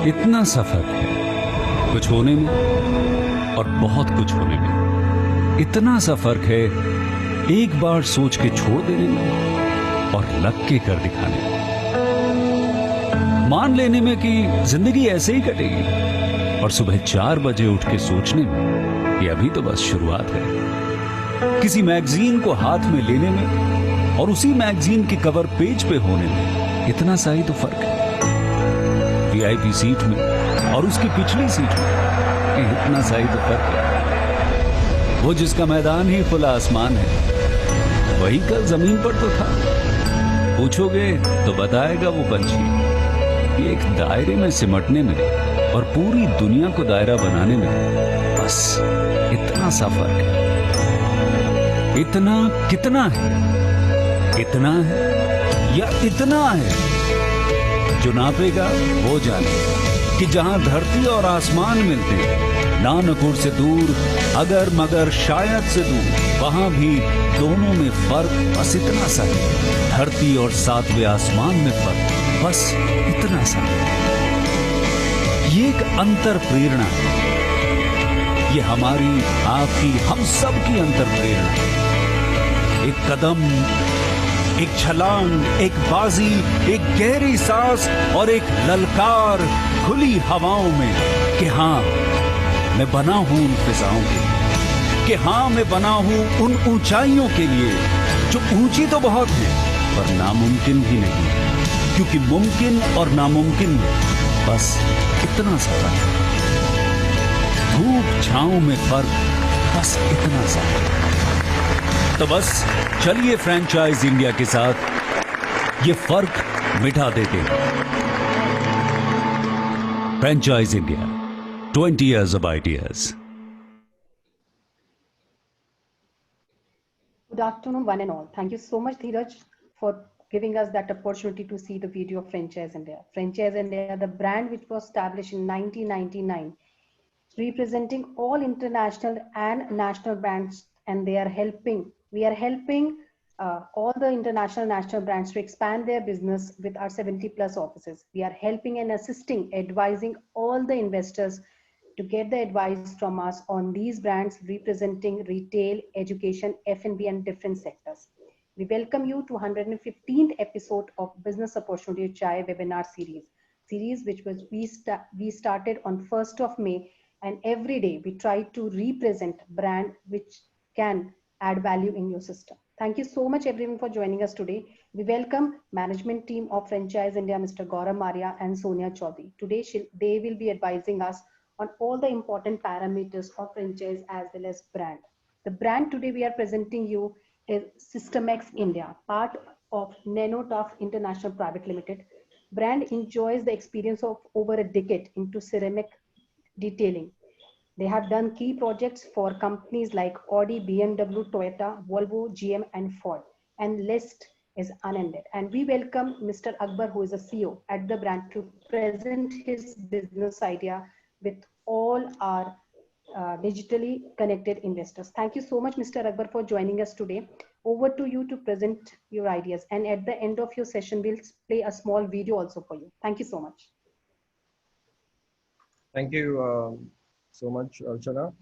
इतना सफर है कुछ होने में और बहुत कुछ होने में। इतना सा फर्क है एक बार सोच के छोड़ देने में और लग के कर दिखाने में। मान लेने में कि जिंदगी ऐसे ही कटेगी और सुबह 4 बजे उठ के सोचने में कि अभी तो बस शुरुआत है। किसी मैगजीन को हाथ में लेने में और उसी मैगजीन के कवर पेज पे होने में इतना सा ही तो फर्क है। वीआईपी सीट में और उसकी पिछली सीट में इतना सा ही तो फर्क है। वो जिसका मैदान ही खुला आसमान है वही कल जमीन पर तो था। पूछोगे तो बताएगा वो पंछी कि एक दायरे में सिमटने में और पूरी दुनिया को दायरा बनाने में बस इतना सा फर्क है। इतना कितना है? इतना है या इतना है? जो नापेगा वो जाने कि जहां धरती और आसमान मिलते हैं, नानकुर से दूर, अगर मगर शायद से दूर, वहां भी दोनों में फर्क बस इतना सा है। धरती और 7वें आसमान में फर्क बस इतना सा है। ये एक अंतर प्रेरणा है। ये हमारी, आपकी, हम सब की अंतर प्रेरणा है। एक कदम, एक छलांग, एक बाजी, एक गहरी सांस और एक ललकार खुली हवाओं में कि हाँ मैं बना हूं उन फिजाओं के लिए, कि हाँ मैं बना हूं उन ऊंचाइयों के लिए जो ऊंची तो बहुत है पर नामुमकिन भी नहीं है। क्योंकि मुमकिन और नामुमकिन में बस इतना सा फर्क है। धूप छांव में फर्क बस इतना सा है। तो बस चलिए फ्रेंचाइज इंडिया के साथ ये फर्क मिटा देते हैं। Franchise India, 20 years of ideas. Good afternoon, one and all. Thank you so much, Dheeraj, for giving us that opportunity to see the video of Franchise India. Franchise India, the brand which was established in 1999, representing all international and national brands, and we are helping all the international national brands to expand their business with our 70 plus offices. We are helping and assisting, advising all the investors to get the advice from us on these brands representing retail, education, F&B and different sectors. We welcome you to 115th episode of Business Opportunity Chai webinar series which was we started on 1st of May, and every day we try to represent brand which can add value in your system. Thank you so much everyone for joining us today. We welcome management team of Franchise India, Mr. Gaurav Maria and Sonia Chaudhary. Today they will be advising us on all the important parameters of franchise as well as brand. The brand today we are presenting you is Systemex India, part of Nanotuf International Private Limited. Brand enjoys the experience of over a decade into ceramic detailing. They have done key projects for companies like Audi, BMW, Toyota, Volvo, GM, and Ford, and list is unended. And we welcome Mr. Akbar, who is a CEO at the brand, to present his business idea with all our digitally connected investors. Thank you so much, Mr. Akbar, for joining us today. Over to you to present your ideas. And at the end of your session, we'll play a small video also for you. Thank you so much. Thank you so much, Archana.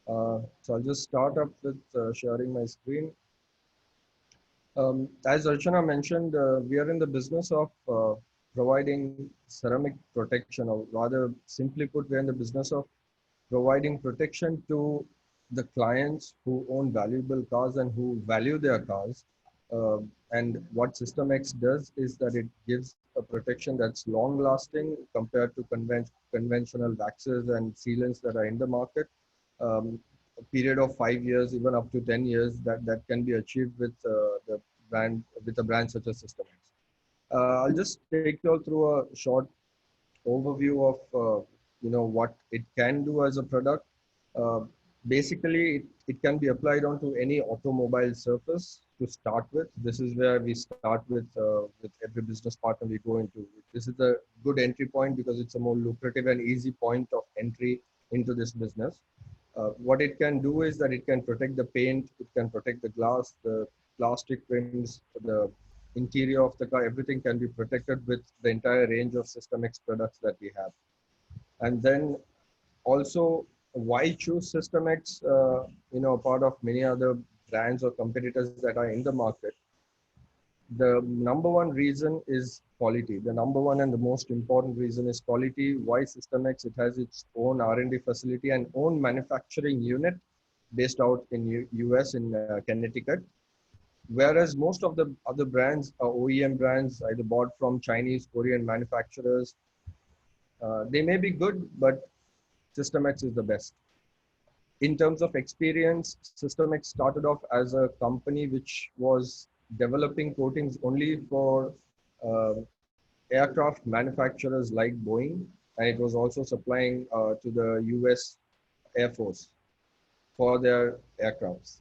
So I'll just start up with sharing my screen. As Archana mentioned, we are in the business of providing ceramic protection, or rather simply put, we're in the business of providing protection to the clients who own valuable cars and who value their cars. And what Systemex does is that it gives a protection that's long lasting compared to conventional waxes and sealants that are in the market. A period of 5 years, even up to 10 years, that can be achieved with the brand, with a brand such as Systemex. I'll just take you all through a short overview of what it can do as a product. Basically, it can be applied onto any automobile surface to start with. This is where we start with every business partner we go into. This is a good entry point because it's a more lucrative and easy point of entry into this business. What it can do is that it can protect the paint, it can protect the glass, the plastic rims, the interior of the car, everything can be protected with the entire range of Systemex products that we have. And then also, why choose System X, part of many other brands or competitors that are in the market? The number one reason is quality. The number one and the most important reason is quality. Why System X? It has its own R&D facility and own manufacturing unit based out in US in Connecticut. Whereas most of the other brands are OEM brands, either bought from Chinese, Korean manufacturers. They may be good, but System X is the best. In terms of experience, System X started off as a company which was developing coatings only for uh, aircraft manufacturers like Boeing, and it was also supplying to the US Air Force for their aircrafts.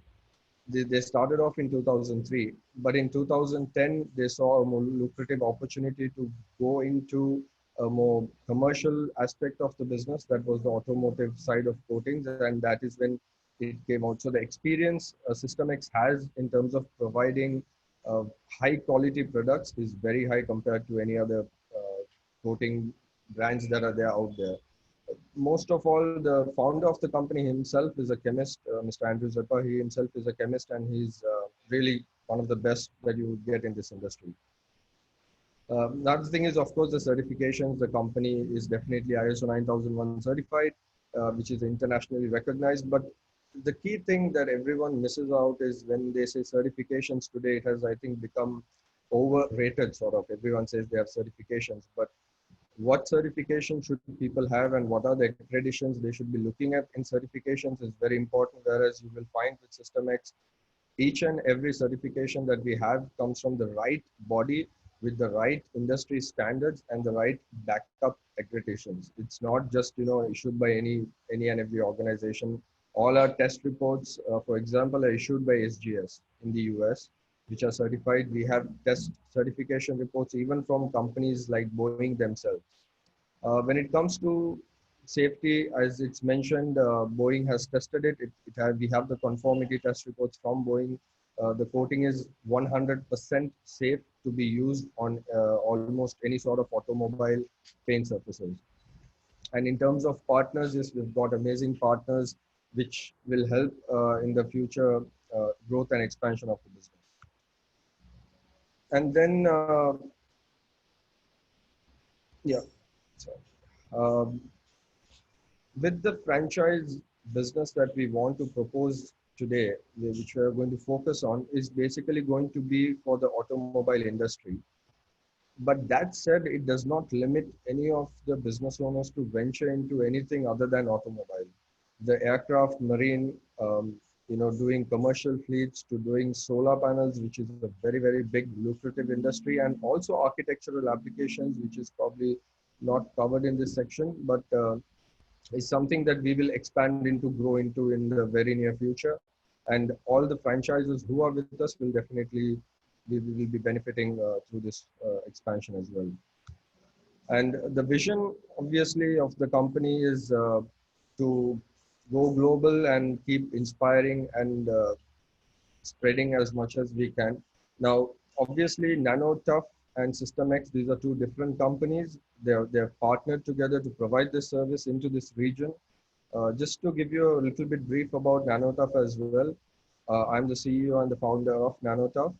They started off in 2003, but in 2010 they saw a more lucrative opportunity to go into a more commercial aspect of the business, that was the automotive side of coatings, and that is when it came out. So the experience System X has in terms of providing high quality products is very high compared to any other coating brands that are there out there. Most of all, the founder of the company himself is a chemist, Mr. Andrew Zappa. He himself is a chemist, and he's really one of the best that you would get in this industry. Another thing is, of course, the certifications. The company is definitely ISO 9001 certified, which is internationally recognized. But the key thing that everyone misses out is when they say certifications today, it has, I think, become overrated, sort of. Everyone says they have certifications, but what certification should people have and what are the accreditations they should be looking at in certifications is very important. Whereas you will find with System X, each and every certification that we have comes from the right body with the right industry standards and the right backup accreditations. It's not just issued by any and every organization. All our test reports, for example, are issued by SGS in the US, which are certified. We have test certification reports even from companies like Boeing themselves. When it comes to safety, as it's mentioned, Boeing has tested it. We have the conformity test reports from Boeing. The coating is 100% safe to be used on almost any sort of automobile paint surfaces. And in terms of partners, yes, we've got amazing partners which will help in the future growth and expansion of the business. And then, yeah, sorry. Um, with the franchise business that we want to propose today, which we are going to focus on, is basically going to be for the automobile industry. But that said, it does not limit any of the business owners to venture into anything other than automobile. The aircraft, marine, doing commercial fleets, to doing solar panels, which is a very, very big lucrative industry, and also architectural applications, which is probably not covered in this section, but is something that we will expand into, grow into in the very near future. And all the franchises who are with us will definitely, we will be benefiting through this expansion as well. And the vision, obviously, of the company is to go global and keep inspiring and spreading as much as we can. Now, obviously, NanoTough and System X, these are two different companies. They're partnered together to provide this service into this region. Just to give you a little bit brief about NanoTough as well. I'm the CEO and the founder of NanoTough.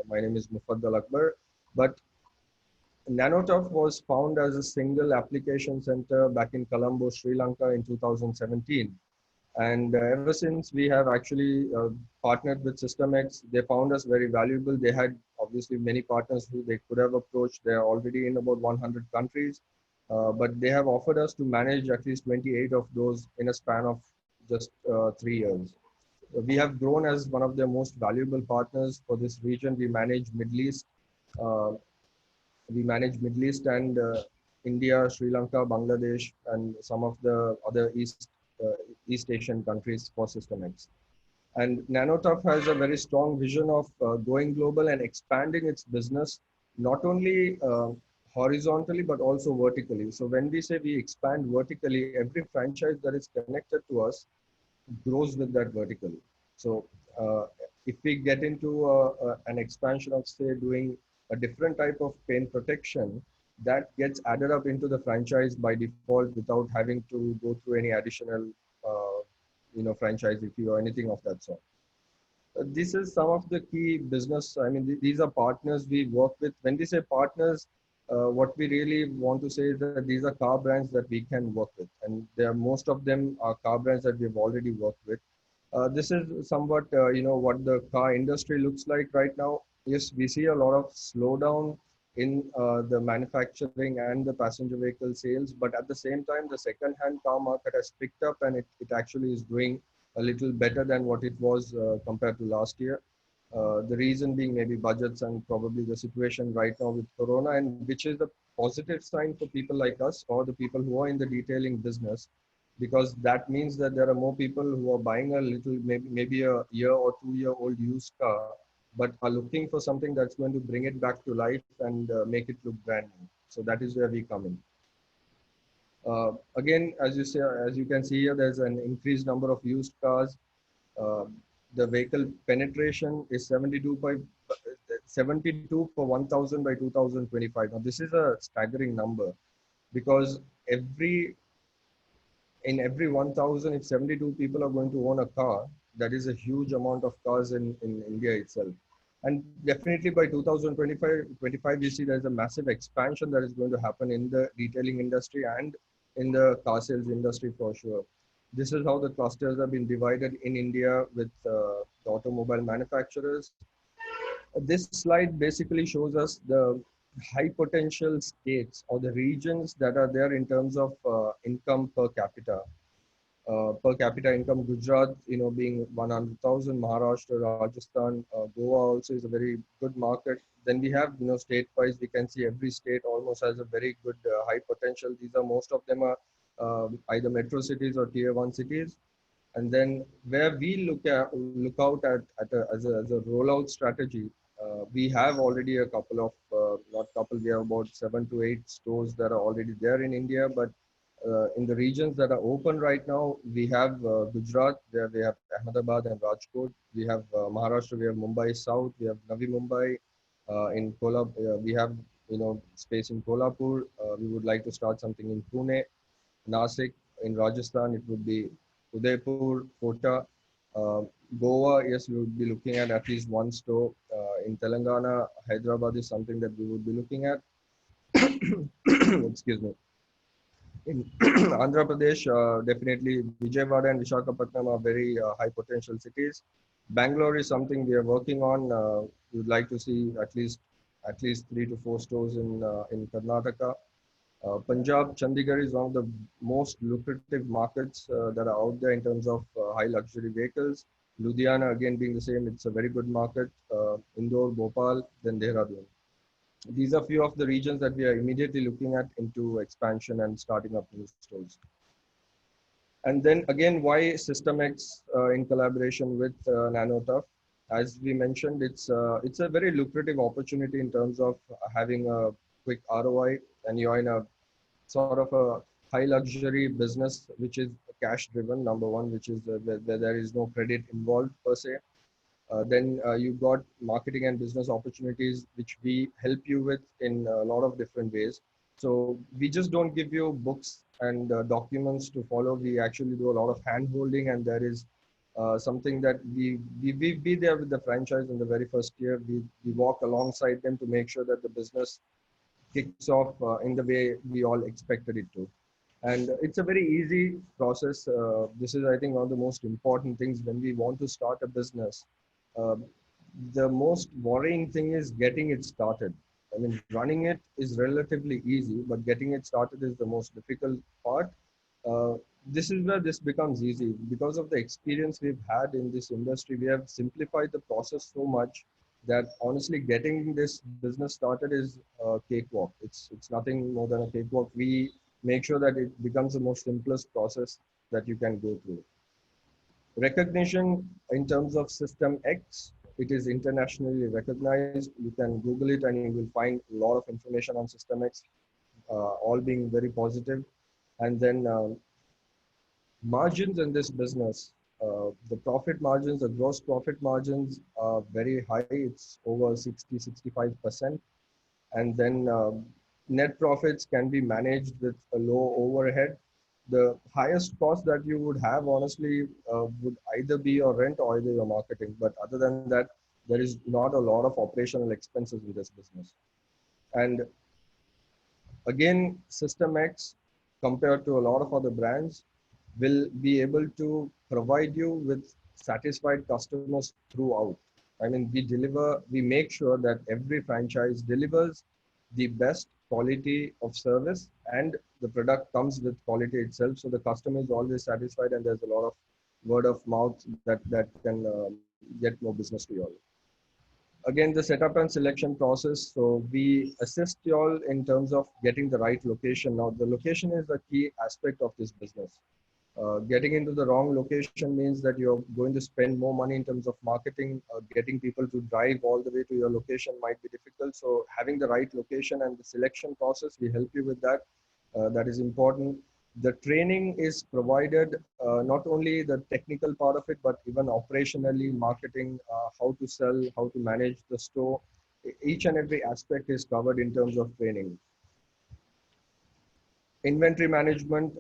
My name is Mufaddal Akbar. But NanoTough was found as a single application center back in Colombo, Sri Lanka in 2017. And ever since, we have actually partnered with System X. They found us very valuable. They had obviously many partners who they could have approached. They are already in about 100 countries, but they have offered us to manage at least 28 of those in a span of just 3 years. We have grown as one of their most valuable partners for this region. Uh, Middle East and India, Sri Lanka, Bangladesh, and some of the other East Asian countries for System X. And NanoTough has a very strong vision of going global and expanding its business, not only horizontally, but also vertically. So when we say we expand vertically, every franchise that is connected to us grows with that vertically. So if we get into an expansion of, say, doing a different type of paint protection, that gets added up into the franchise by default without having to go through any additional, uh, franchise fee or anything of that sort. This is some of the key business. I mean, these are partners we work with. When we say partners, what we really want to say is that these are car brands that we can work with, and there are most of them are car brands that we've already worked with. This is somewhat, what the car industry looks like right now. Yes, we see a lot of slowdown in the manufacturing and the passenger vehicle sales, but at the same time, the second-hand car market has picked up, and it actually is doing a little better than what it was compared to last year. The reason being maybe budgets and probably the situation right now with Corona, and which is a positive sign for people like us or the people who are in the detailing business, because that means that there are more people who are buying a little, maybe a year or 2 year old used car, but are looking for something that's going to bring it back to life and make it look brand new. So that is where we come in. Again, as you can see here, there's an increased number of used cars. Uh, the vehicle penetration is 72 per 1,000 by 2025. Now, this is a staggering number because in every 1,000, if 72 people are going to own a car, that is a huge amount of cars in India itself. And definitely by 2025, we see there's a massive expansion that is going to happen in the retailing industry and in the car sales industry for sure. This is how the clusters have been divided in India with the automobile manufacturers. This slide basically shows us the high potential states or the regions that are there in terms of income per capita income. Gujarat, being 100,000, Maharashtra, Rajasthan, Goa also is a very good market. Then we have, state-wise, we can see every state almost has a very good high potential. These are most of them are either metro cities or tier one cities. And then where we look out as a rollout strategy, we have already a couple of not couple, we have about 7 to 8 stores that are already there in India. But in the regions that are open right now, we have Gujarat, where we have Ahmedabad and Rajkot. We have Maharashtra, we have Mumbai South, we have Navi Mumbai. In Kolhapur, we have space in Kolhapur. We would like to start something in Pune, Nasik. In Rajasthan, it would be Udaipur, Kota. Uh, Goa, yes, we would be looking at least one store. In Telangana, Hyderabad is something that we would be looking at. Excuse me. In Andhra Pradesh, definitely Vijayawada and Visakhapatnam are very high potential cities. Bangalore is something we are working on. We would like to see at least 3 to 4 stores in Karnataka. Punjab, Chandigarh is one of the most lucrative markets that are out there in terms of high luxury vehicles. Ludhiana, again, being the same, it's a very good market. Indore, Bhopal, then Dehradun. These are few of the regions that we are immediately looking at into expansion and starting up new stores. And then again, why SystemX in collaboration with NanoTough? As we mentioned, it's a very lucrative opportunity in terms of having a quick ROI, and you're in a sort of a high luxury business, which is cash driven, number one, which is where there is no credit involved per se. Then you've got marketing and business opportunities, which we help you with in a lot of different ways. So we just don't give you books and documents to follow. We actually do a lot of hand holding, and there is something that we be there with the franchise in the very first year. We walk alongside them to make sure that the business kicks off in the way we all expected it to. And it's a very easy process. This is, I think, one of the most important things when we want to start a business. Uh, the most worrying thing is getting it started. I mean, running it is relatively easy, but getting it started is the most difficult part. Uh, this is where this becomes easy. Because of the experience we've had in this industry, we have simplified the process so much that honestly getting this business started is a cakewalk. It's nothing more than a cakewalk. We make sure that it becomes the most simplest process that you can go through. Recognition in terms of System X, it is internationally recognized. You can Google it and you will find a lot of information on System X, all being very positive. And then margins in this business, the profit margins, the gross profit margins are very high. It's over 60, 65%. And then net profits can be managed with a low overhead. The highest cost that you would have, honestly, would either be your rent or either your marketing. But other than that, there is not a lot of operational expenses in this business. And again, System X, compared to a lot of other brands, will be able to provide you with satisfied customers throughout. I mean, we make sure that every franchise delivers the best quality of service, and the product comes with quality itself. So the customer is always satisfied, and there's a lot of word of mouth that can get more business to you all. Again, the setup and selection process. So we assist you all in terms of getting the right location. Now, the location is the key aspect of this business. Getting into the wrong location means that you're going to spend more money in terms of marketing. Getting people to drive all the way to your location might be difficult. So having the right location and the selection process, we help you with that. That is important. The training is provided, not only the technical part of it, but even operationally, marketing, how to sell, how to manage the store. Each and every aspect is covered in terms of training. Inventory management,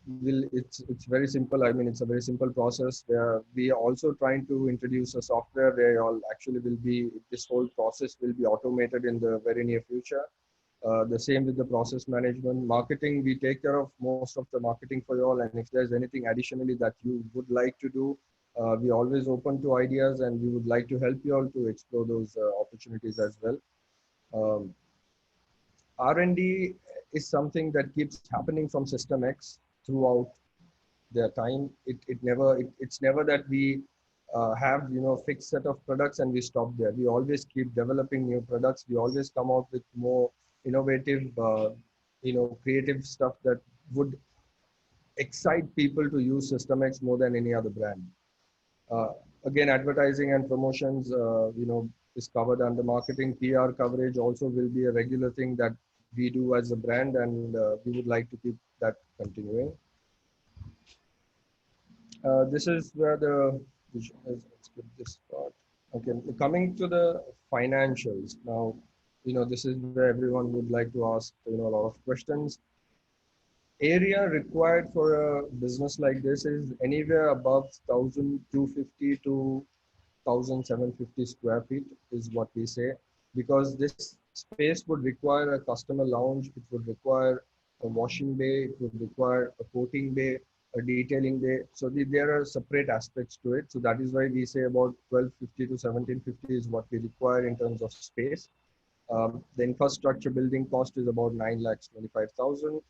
it's very simple. I mean, it's a very simple process where we are also trying to introduce a software where all actually will be, this whole process will be automated in the very near future. The same with the process management. Marketing, we take care of most of the marketing for you all, and if there's anything additionally that you would like to do, we always open to ideas, and we would like to help you all to explore those opportunities as well. um, R&D is something that keeps happening from System X throughout their time. It's never that we have, fixed set of products and we stop there. We always keep developing new products. We always come out with more innovative, creative stuff that would excite people to use System X more than any other brand. Uh, Again, advertising and promotions, is covered under marketing. PR coverage also will be a regular thing that we do as a brand, and we would like to keep that continuing. This is where let's put this part. Okay, coming to the financials now. This is where everyone would like to ask, a lot of questions. Area required for a business like this is anywhere above 1,250 to 1,750 square feet is what we say, because this space would require a customer lounge, it would require a washing bay, it would require a coating bay, a detailing bay. So there are separate aspects to it. So that is why we say about 1,250 to 1,750 is what we require in terms of space. The infrastructure building cost is about 9,25,000.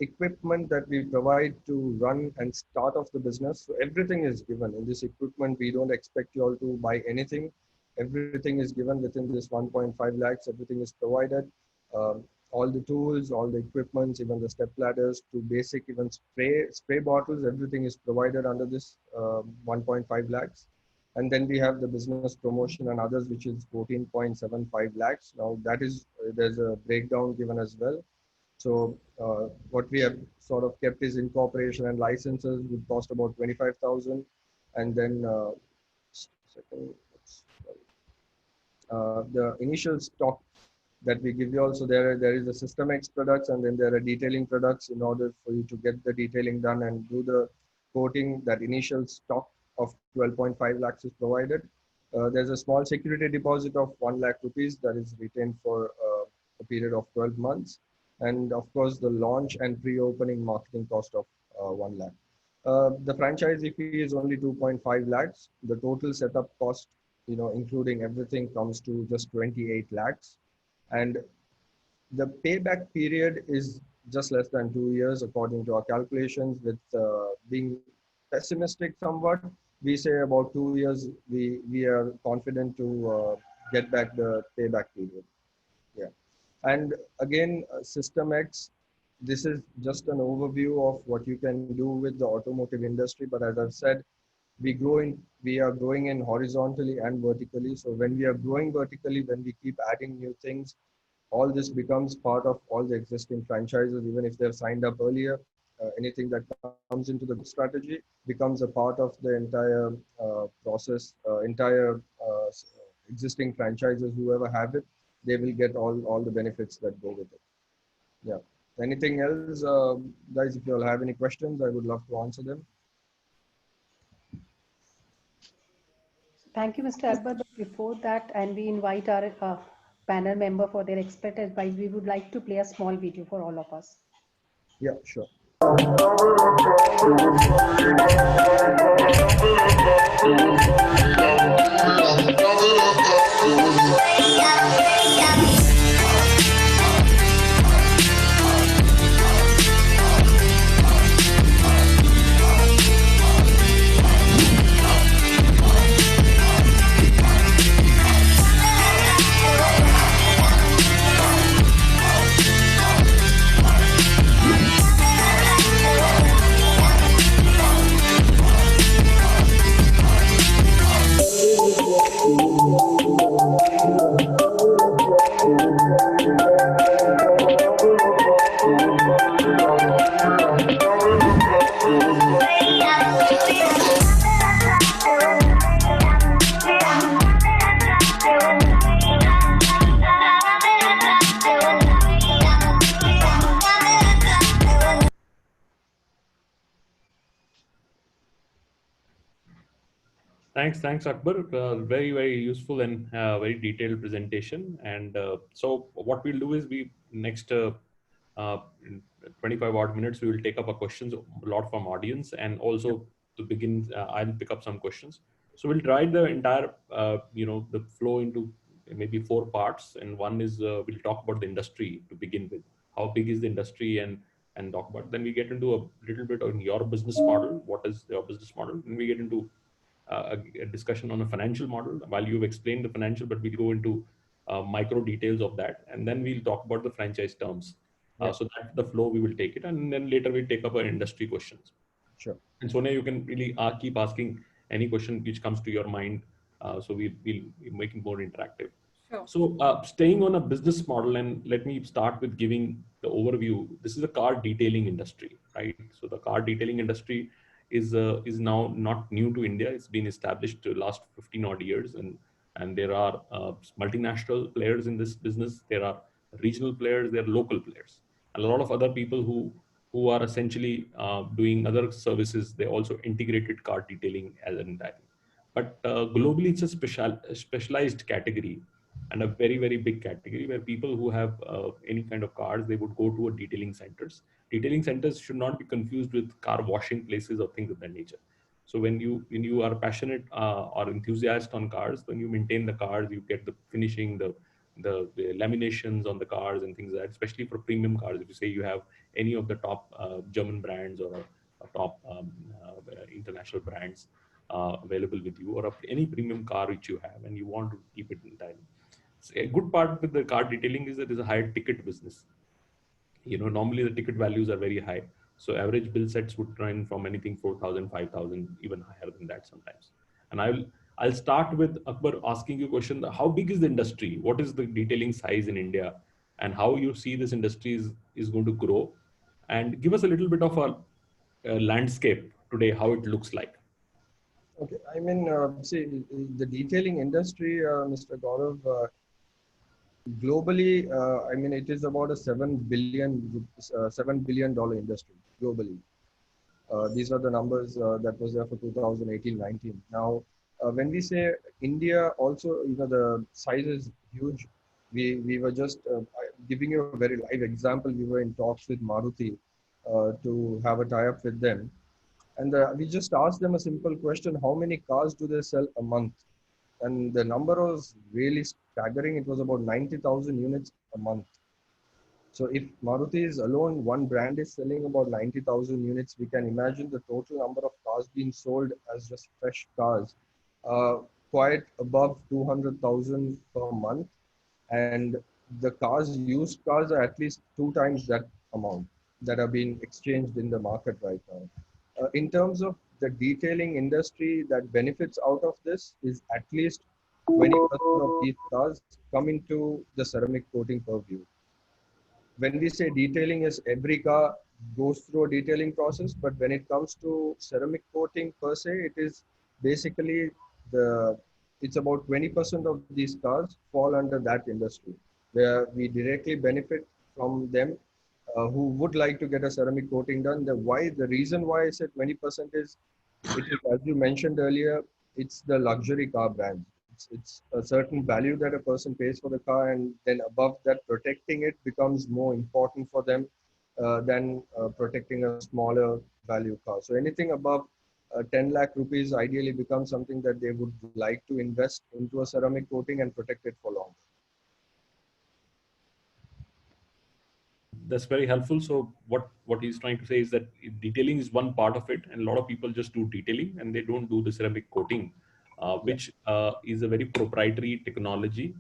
Equipment that we provide to run and start off the business. So everything is given in this equipment. We don't expect you all to buy anything. Everything is given within this 1.5 lakhs. Everything is provided. All the tools, all the equipments, even the step ladders to basic, even spray bottles, everything is provided under this 1.5 lakhs. And then we have the business promotion and others, which is 14.75 lakhs. Now that is, there's a breakdown given as well. So what we have sort of kept is incorporation and licenses would cost about 25,000. And then the initial stock that we give you also, there is the System X products, and then there are detailing products. In order for you to get the detailing done and do the coating, that initial stock of 12.5 lakhs is provided. There's a small security deposit of 1 lakh rupees that is retained for a period of 12 months. And of course, the launch and pre-opening marketing cost of 1 lakh. The franchisee fee is only 2.5 lakhs. The total setup cost, including everything, comes to just 28 lakhs. And the payback period is just less than 2 years, according to our calculations. With being pessimistic somewhat, we say about 2 years, we are confident to get back the payback period. Yeah. And again, System X, this is just an overview of what you can do with the automotive industry. But as I've said, we are growing in horizontally and vertically. So when we are growing vertically, when we keep adding new things, all this becomes part of all the existing franchises, even if they've signed up earlier. Anything that comes into the strategy becomes a part of the entire process, entire existing franchises, whoever have it, they will get all the benefits that go with it. Yeah. Anything else, guys? If you all have any questions, I would love to answer them. Thank you, Mr. Akbar. But before that, and we invite our panel member for their expert advice, we would like to play a small video for all of us. Yeah, sure. Thanks, Akbar. Very useful and very detailed presentation. And so, what we'll do is we next in 25 odd minutes we will take up a questions a lot from audience, and also to begin, I'll pick up some questions. So we'll divide the entire the flow into maybe four parts, and one is we'll talk about the industry to begin with. How big is the industry, and talk about. Then we get into a little bit on your business model. What is your business model? And we get into a discussion on a financial model while you've explained the financial, but we'll go into micro details of that. And then we'll talk about the franchise terms. So that's the flow we will take it. And then later we'll take up our industry questions. Sure. And Sonia, you can really keep asking any question which comes to your mind. So we'll make it more interactive. Sure. So staying on a business model, and let me start with giving the overview. This is the car detailing industry, right? So the car detailing industry is now not new to India. It's been established the last 15 odd years, and there are multinational players in this business. There are regional players. There are local players, and a lot of other people who are essentially doing other services. They also integrated car detailing as an entire. But globally, it's a specialized category, and a very big category where people who have any kind of cars, they would go to a detailing centers. Detailing centers should not be confused with car washing places or things of that nature. So when you are passionate or enthusiast on cars, when you maintain the cars, you get the finishing, the laminations on the cars and things like that, especially for premium cars. If you say you have any of the top German brands or top international brands available with you, or any premium car which you have and you want to keep it in time. So a good part with the car detailing is that it's a higher ticket business. Normally the ticket values are very high. So average bill sets would run from anything 4,000, 5,000, even higher than that sometimes. And I'll start with Akbar asking you a question. How big is the industry? What is the detailing size in India? And how you see this industry is going to grow? And give us a little bit of a landscape today, how it looks like. Okay. I mean, see, the detailing industry, Mr. Gaurav, globally, I mean, it is about a $7 billion industry globally. These are the numbers that was there for 2018-19. Now, when we say India, also, the size is huge. We were just giving you a very live example. We were in talks with Maruti to have a tie-up with them. And we just asked them a simple question: how many cars do they sell a month? And the number was really staggering. It was about 90,000 units a month. So if Maruti is alone, one brand is selling about 90,000 units, we can imagine the total number of cars being sold as just fresh cars, quite above 200,000 per month. And the used cars are at least 2 times that amount that are being exchanged in the market right now. In terms of the detailing industry that benefits out of this is at least 20% of these cars come into the ceramic coating purview. When we say detailing, is every car goes through a detailing process, but when it comes to ceramic coating per se, it is basically it's about 20% of these cars fall under that industry, where we directly benefit from them who would like to get a ceramic coating done. The reason why I said 20% is, it is, as you mentioned earlier, it's the luxury car brand. It's a certain value that a person pays for the car, and then above that, protecting it becomes more important for them than protecting a smaller value car. So anything above 10 lakh rupees ideally becomes something that they would like to invest into a ceramic coating and protect it for long. That's very helpful. So what he's trying to say is that detailing is one part of it, and a lot of people just do detailing and they don't do the ceramic coating, which is a very proprietary technology,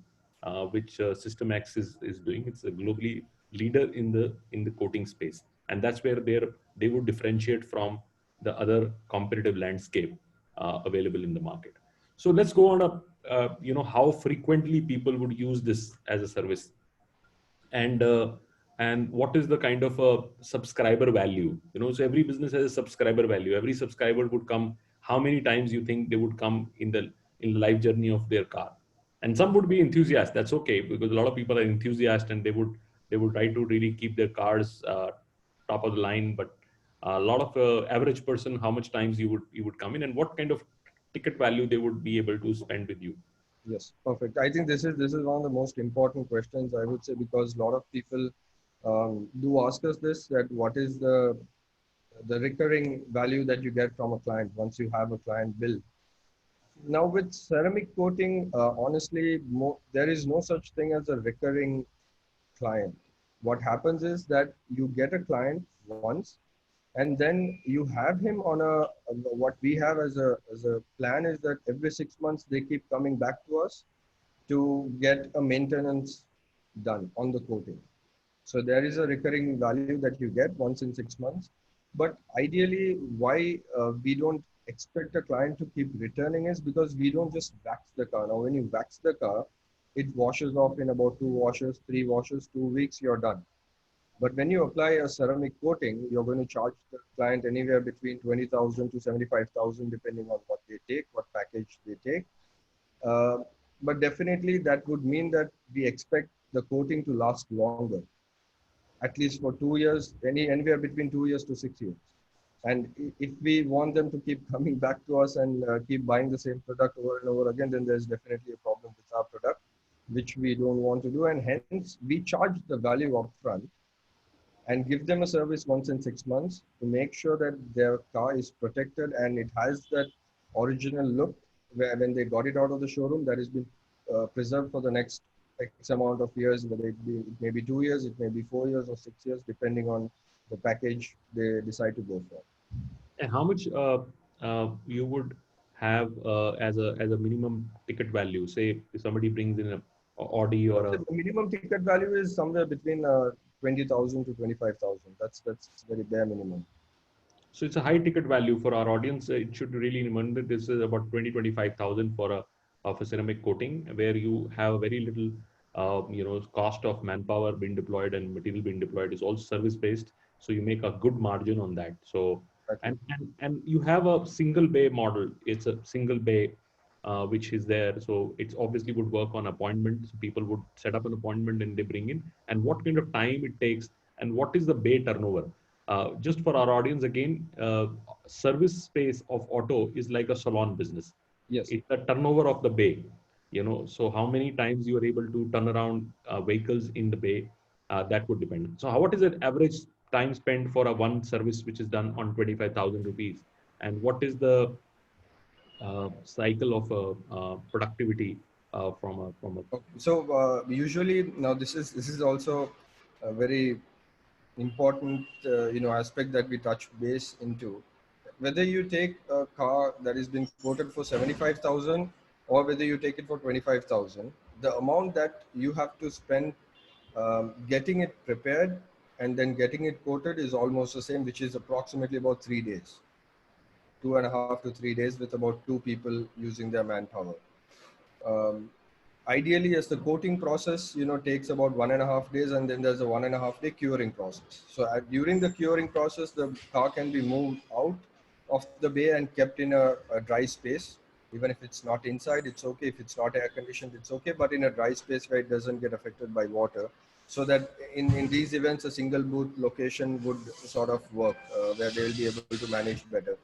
which System X is doing. It's a globally leader in the coating space, and that's where they would differentiate from the other competitive landscape available in the market. So let's go on how frequently people would use this as a service, and what is the kind of a subscriber value. So every business has a subscriber value. Every subscriber would come, how many times you think they would come in the life journey of their car? And some would be enthusiasts. That's okay, because a lot of people are enthusiasts and they would try to really keep their cars top of the line. But a lot of average person, how much times you would come in, and what kind of ticket value they would be able to spend with you? Yes, perfect. I think this is one of the most important questions, I would say, because a lot of people do ask us this, that what is the recurring value that you get from a client once you have a client bill. Now with ceramic coating, honestly, there is no such thing as a recurring client. What happens is that you get a client once, and then you have him on what we have as a plan is that every 6 months they keep coming back to us to get a maintenance done on the coating. So there is a recurring value that you get once in 6 months. But ideally, why we don't expect a client to keep returning is because we don't just wax the car. Now, when you wax the car, it washes off in about 2 washes, 3 washes, 2 weeks, you're done. But when you apply a ceramic coating, you're going to charge the client anywhere between 20,000 to 75,000, depending on what they take, what package they take. Uh, but definitely that would mean that we expect the coating to last longer, at least for 2 years, anywhere between 2 years to 6 years. And if we want them to keep coming back to us and keep buying the same product over and over again, then there's definitely a problem with our product, which we don't want to do. And hence we charge the value upfront and give them a service once in 6 months to make sure that their car is protected and it has that original look where when they got it out of the showroom, that has been preserved for the next X amount of years, whether it may be 2 years, it may be 4 years or 6 years, depending on the package they decide to go for. And how much you would have as a minimum ticket value? Say if somebody brings in a Audi or a. The minimum ticket value is somewhere between 20,000 to 25,000. That's very bare minimum. So it's a high ticket value for our audience. It should really remember this is about 25,000 for a ceramic coating, where you have very little cost of manpower being deployed and material being deployed is all service based. So you make a good margin on that. So and you have a single bay model. It's a single bay which is there. So it's obviously would work on appointment. So people would set up an appointment and they bring in. And what kind of time it takes, and what is the bay turnover? Just for our audience again, service space of auto is like a salon business. Yes. It's the turnover of the bay. So how many times you are able to turn around vehicles in the bay, that would depend. So what is the average time spent for a one service which is done on 25,000 rupees? And what is the cycle of productivity from a. Okay. So usually now this is also a very important aspect that we touch base into. Whether you take a car that is being quoted for 75,000 or whether you take it for 25,000, the amount that you have to spend getting it prepared and then getting it quoted is almost the same, which is approximately about 3 days, 2.5 to 3 days, with about 2 people using their manpower. Ideally, yes, the coating process takes about 1.5 days, and then there's a 1.5 day curing process. So during the curing process, the car can be moved out of the bay and kept in a dry space. Even if it's not inside, it's okay. If it's not air conditioned, it's okay. But in a dry space where it doesn't get affected by water, so that in these events, a single booth location would sort of work, where they'll be able to manage better.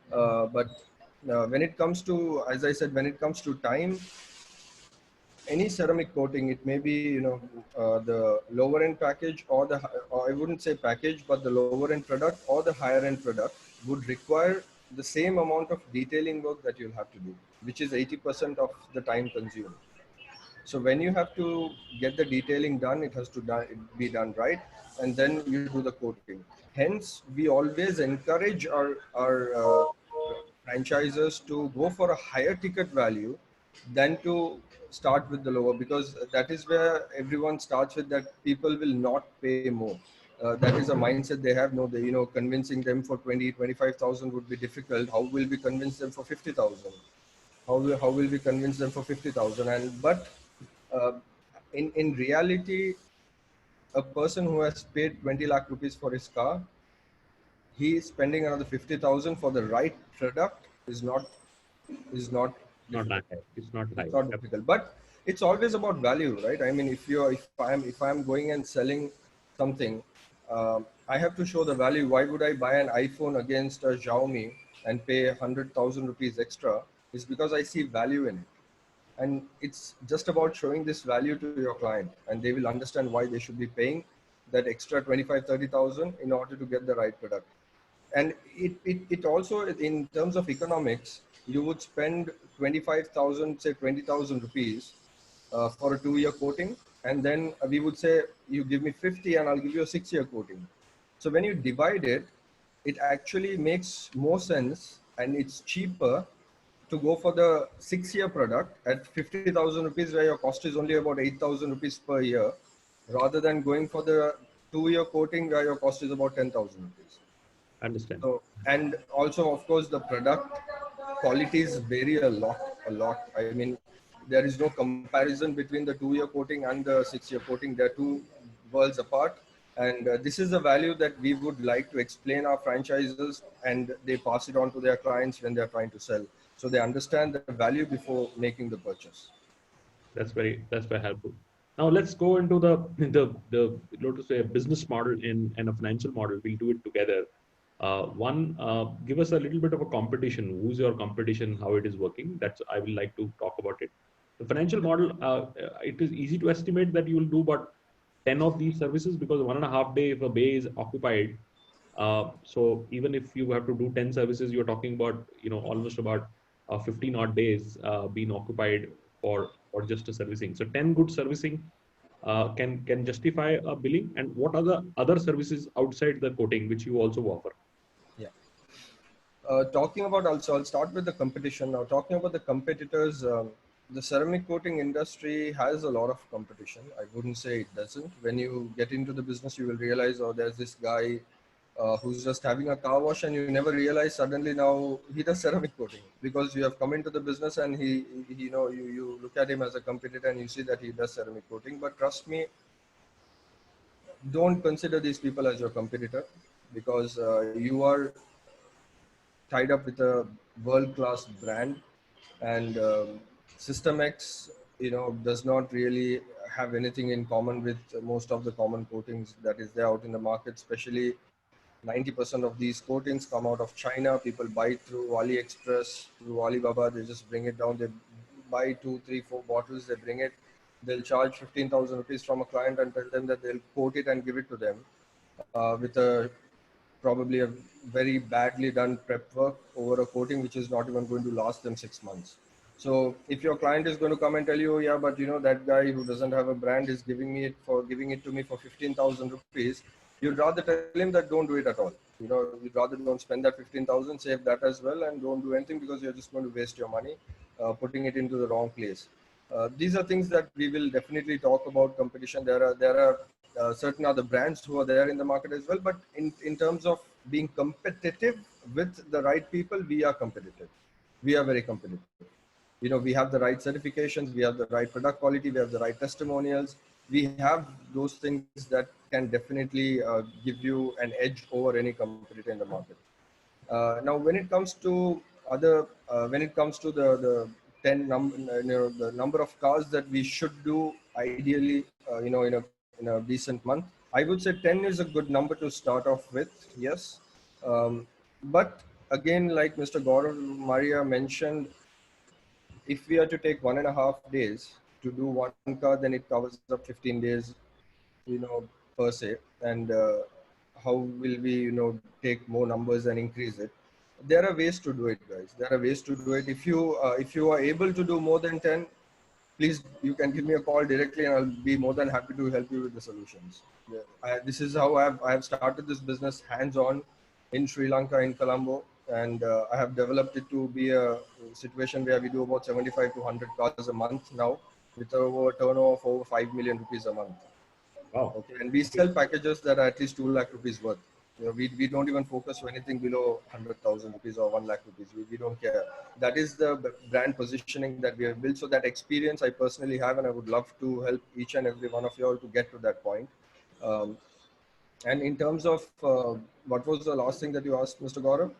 But when it comes to, as I said, when it comes to time, any ceramic coating, it may be, the lower end package or I wouldn't say package, but the lower end product or the higher end product would require the same amount of detailing work that you'll have to do, which is 80% of the time consumed. So when you have to get the detailing done, it has to be done right, and then you do the coating. Hence, we always encourage our franchisers to go for a higher ticket value than to start with the lower, because that is where everyone starts with, that people will not pay more. That is a mindset they have. No, convincing them for 25,000 would be difficult. How will we convince them for 50,000? How will we convince them for 50,000? And but uh, in reality, a person who has paid 20 lakh rupees for his car, he is spending another 50,000 for the right product is not Not difficult. that high. It's not high. It's not Yep. difficult, but it's always about value, right? I mean, if I'm going and selling something, I have to show the value. Why would I buy an iPhone against a Xiaomi and pay 100,000 rupees extra? Is because I see value in it. And it's just about showing this value to your client, and they will understand why they should be paying that extra 25-30,000 in order to get the right product. And it also, in terms of economics, you would spend 25,000, say 20,000 rupees for a 2-year coating, and then we would say you give me 50 and I'll give you a 6-year coating. So when you divide it, it actually makes more sense, and it's cheaper to go for the 6-year product at 50,000 rupees, where your cost is only about 8,000 rupees per year, rather than going for the 2-year coating where your cost is about 10,000 rupees. Understand. So, and also, of course, the product qualities vary a lot. I mean, there is no comparison between the 2-year coating and the 6-year coating. They're two worlds apart. And this is the value that we would like to explain our franchises, and they pass it on to their clients when they're trying to sell. So they understand the value before making the purchase. That's very helpful. Now let's go into the let us say a business model and a financial model. We'll do it together. Give us a little bit of a competition. Who's your competition? How it is working? That's I will like to talk about it. The financial model. It is easy to estimate that you will do but 10 of these services, because 1.5 day if a bay is occupied. So even if you have to do 10 services, you're talking about almost about 15 odd days being occupied for just a servicing. So 10 good servicing can justify a billing. And what are the other services outside the coating which you also offer? Yeah. Talking about also, I'll start with the competition now. Talking about the competitors, the ceramic coating industry has a lot of competition. I wouldn't say it doesn't. When you get into the business, you will realize, oh, there's this guy who's just having a car wash, and you never realize suddenly now he does ceramic coating, because you have come into the business and you look at him as a competitor and you see that he does ceramic coating. But trust me, don't consider these people as your competitor, because you are tied up with a world-class brand, and System X, does not really have anything in common with most of the common coatings that is there out in the market. Especially 90% of these coatings come out of China. People buy through AliExpress, through Alibaba. They just bring it down. They buy 2, 3, 4 bottles. They bring it. They'll charge 15,000 rupees from a client and tell them that they'll coat it and give it to them with probably a very badly done prep work over a coating which is not even going to last them 6 months. So if your client is going to come and tell you, oh, yeah, but that guy who doesn't have a brand is giving it to me for 15,000 rupees, you'd rather tell him that don't do it at all. You'd rather don't spend that 15,000, save that as well, and don't do anything, because you're just going to waste your money putting it into the wrong place. These are things that we will definitely talk about. Competition. There are certain other brands who are there in the market as well. But in terms of being competitive with the right people, we are competitive. We are very competitive. We have the right certifications, we have the right product quality, we have the right testimonials. We have those things that can definitely give you an edge over any competitor in the market. Now, when it comes to when it comes to the 10 the number of cars that we should do ideally, in a decent month. I would say 10 is a good number to start off with. Yes. But again, like Mr. Gaurav Maria mentioned, if we are to take 1.5 days to do one car, then it covers up 15 days, per se. And how will we, take more numbers and increase it? There are ways to do it, guys. There are ways to do it. If you are able to do more than 10, please, you can give me a call directly, and I'll be more than happy to help you with the solutions. Yeah. This is how I have started this business hands-on in Sri Lanka, in Colombo, and I have developed it to be a situation where we do about 75 to 100 cars a month now, with over a turnover of over 5 million rupees a month. Wow. Okay, and we sell packages that are at least 2 lakh rupees worth. We don't even focus on anything below 100,000 rupees or 1 lakh rupees. We don't care. That is the brand positioning that we have built. So that experience I personally have, and I would love to help each and every one of you all to get to that point. Um, and in terms of what was the last thing that you asked, Mr. Gaurav?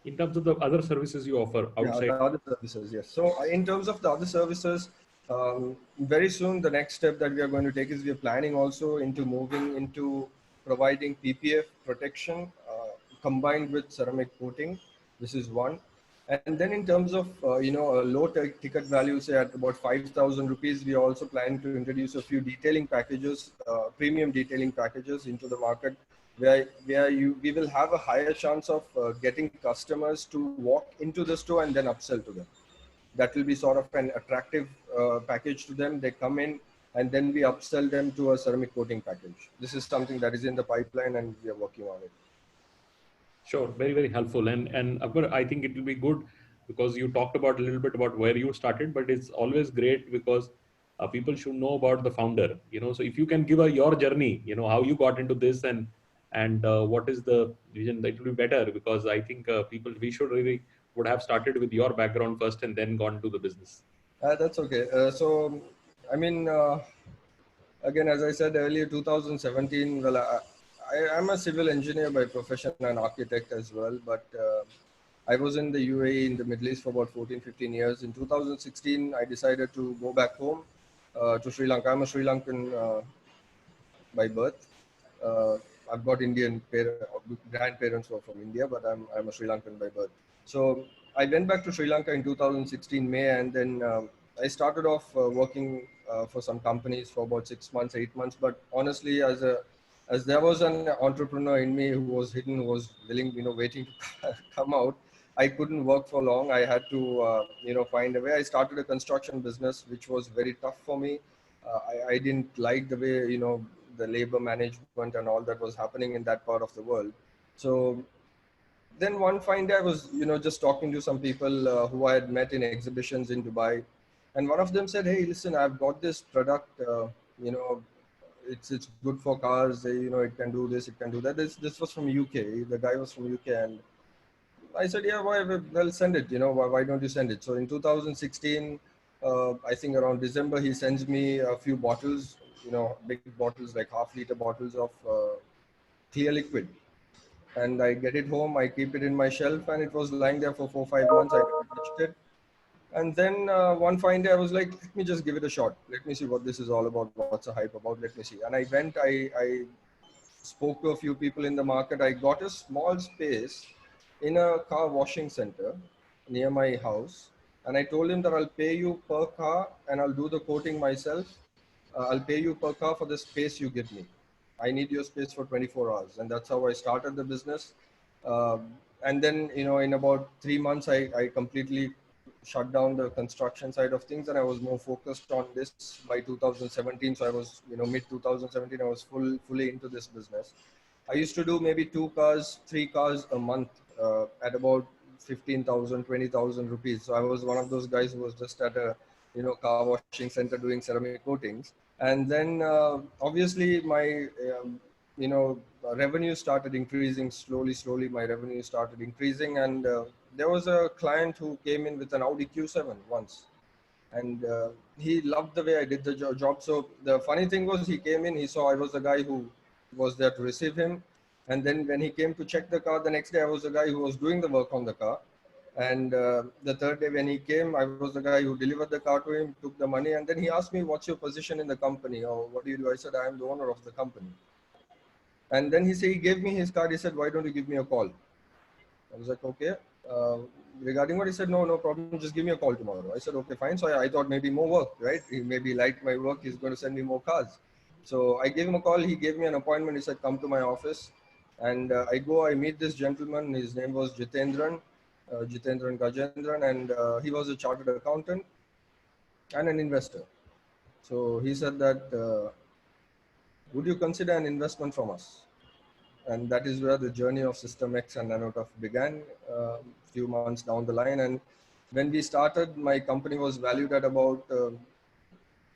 In terms of the other services you offer Yeah, outside. the other services, yes. So in terms of the other services, very soon the next step that we are going to take is we are planning also into moving into providing PPF protection combined with ceramic coating. This is one. And then in terms of, a low ticket value, say at about 5,000 rupees, we are also planning to introduce a few detailing packages, premium detailing packages into the market, where we will have a higher chance of getting customers to walk into the store and then upsell to them. That will be sort of an attractive package to them. They come in and then we upsell them to a ceramic coating package. This is something that is in the pipeline and we are working on it. Sure, very, very helpful. And Akbar, I think it will be good because you talked about a little bit about where you started, but it's always great because people should know about the founder. So if you can give your journey, how you got into this and what is the vision, that will be better because I think people we should really would have started with your background first and then gone to the business. That's okay. So, I mean, again, as I said earlier, 2017, well, I'm a civil engineer by profession and architect as well, but I was in the UAE in the Middle East for about 14, 15 years. In 2016, I decided to go back home to Sri Lanka. I'm a Sri Lankan by birth. Uh, I've got Indian grandparents who are from India, but I'm a Sri Lankan by birth. So I went back to Sri Lanka in 2016 May, and then I started off working for some companies for about 6 months, 8 months. But honestly, as there was an entrepreneur in me who was hidden, who was willing, waiting to come out, I couldn't work for long. I had to, find a way. I started a construction business, which was very tough for me. I didn't like the way, the labor management and all that was happening in that part of the world. So then one fine day I was, just talking to some people who I had met in exhibitions in Dubai. And one of them said, hey, listen, I've got this product, you know, it's good for cars. It can do this, it can do that. This was from UK. The guy was from UK, and I said, yeah, well, send it. Why don't you send it? So in 2016, I think around December, he sends me a few bottles, big bottles, like half-liter bottles of clear liquid. And I get it home, I keep it in my shelf, and it was lying there for 4 or 5 months. I never touched it. And then one fine day, I was like, let me just give it a shot. Let me see what this is all about. What's the hype about? Let me see. And I spoke to a few people in the market. I got a small space in a car washing center near my house. And I told him that I'll pay you per car and I'll do the coating myself. I'll pay you per car for the space you give me. I need your space for 24 hours. And that's how I started the business. And then, in about 3 months, I completely shut down the construction side of things, and I was more focused on this by 2017. So I was, mid 2017, I was fully into this business. I used to do maybe 2 cars, 3 cars a month at about 15,000, 20,000 rupees. So I was one of those guys who was just at a, car washing center doing ceramic coatings. And then obviously my, revenue started increasing slowly. My revenue started increasing, and there was a client who came in with an Audi Q7 once, and he loved the way I did the job. So the funny thing was, he came in, he saw I was the guy who was there to receive him, and then when he came to check the car the next day, I was the guy who was doing the work on the car. And the third day when he came, I was the guy who delivered the car to him, took the money, and then he asked me, "What's your position in the company, or what do you do?" I said, "I am the owner of the company." And then he gave me his card. He said, "Why don't you give me a call?" I was like, "Okay." Uh, Regarding what? He said, "No, no problem. Just give me a call tomorrow." I said, "Okay, fine." So I thought maybe more work, right? He maybe liked my work. He's going to send me more cars. So I gave him a call. He gave me an appointment. He said, "Come to my office." And I go, I meet this gentleman. His name was Jitendran Gajendran, and he was a chartered accountant and an investor. So he said that, "Would you consider an investment from us?" And that is where the journey of System X and Nanotuf began a few months down the line. And when we started, my company was valued at about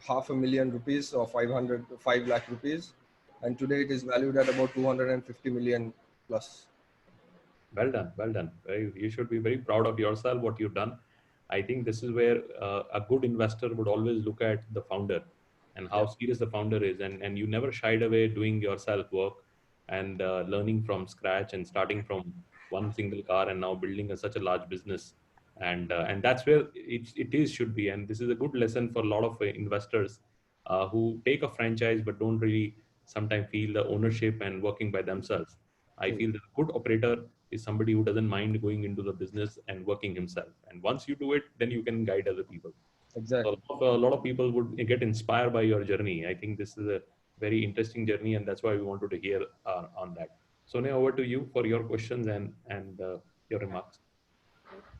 ₹500,000 or 5 lakh rupees. And today it is valued at about 250 million plus. Well done, well done. You should be very proud of yourself, what you've done. I think this is where a good investor would always look at the founder and how Yeah. serious the founder is. And you never shied away doing yourself work and learning from scratch and starting from one single car and now building such a large business. And that's where it is should be. And this is a good lesson for a lot of investors who take a franchise but don't really sometimes feel the ownership and working by themselves. I True. feel that a good operator is somebody who doesn't mind going into the business and working himself. And once you do it, then you can guide other people. So Exactly. a lot of people would get inspired by your journey. I think this is a very interesting journey, and that's why we wanted to hear on that. Sonia, over to you for your questions and your remarks.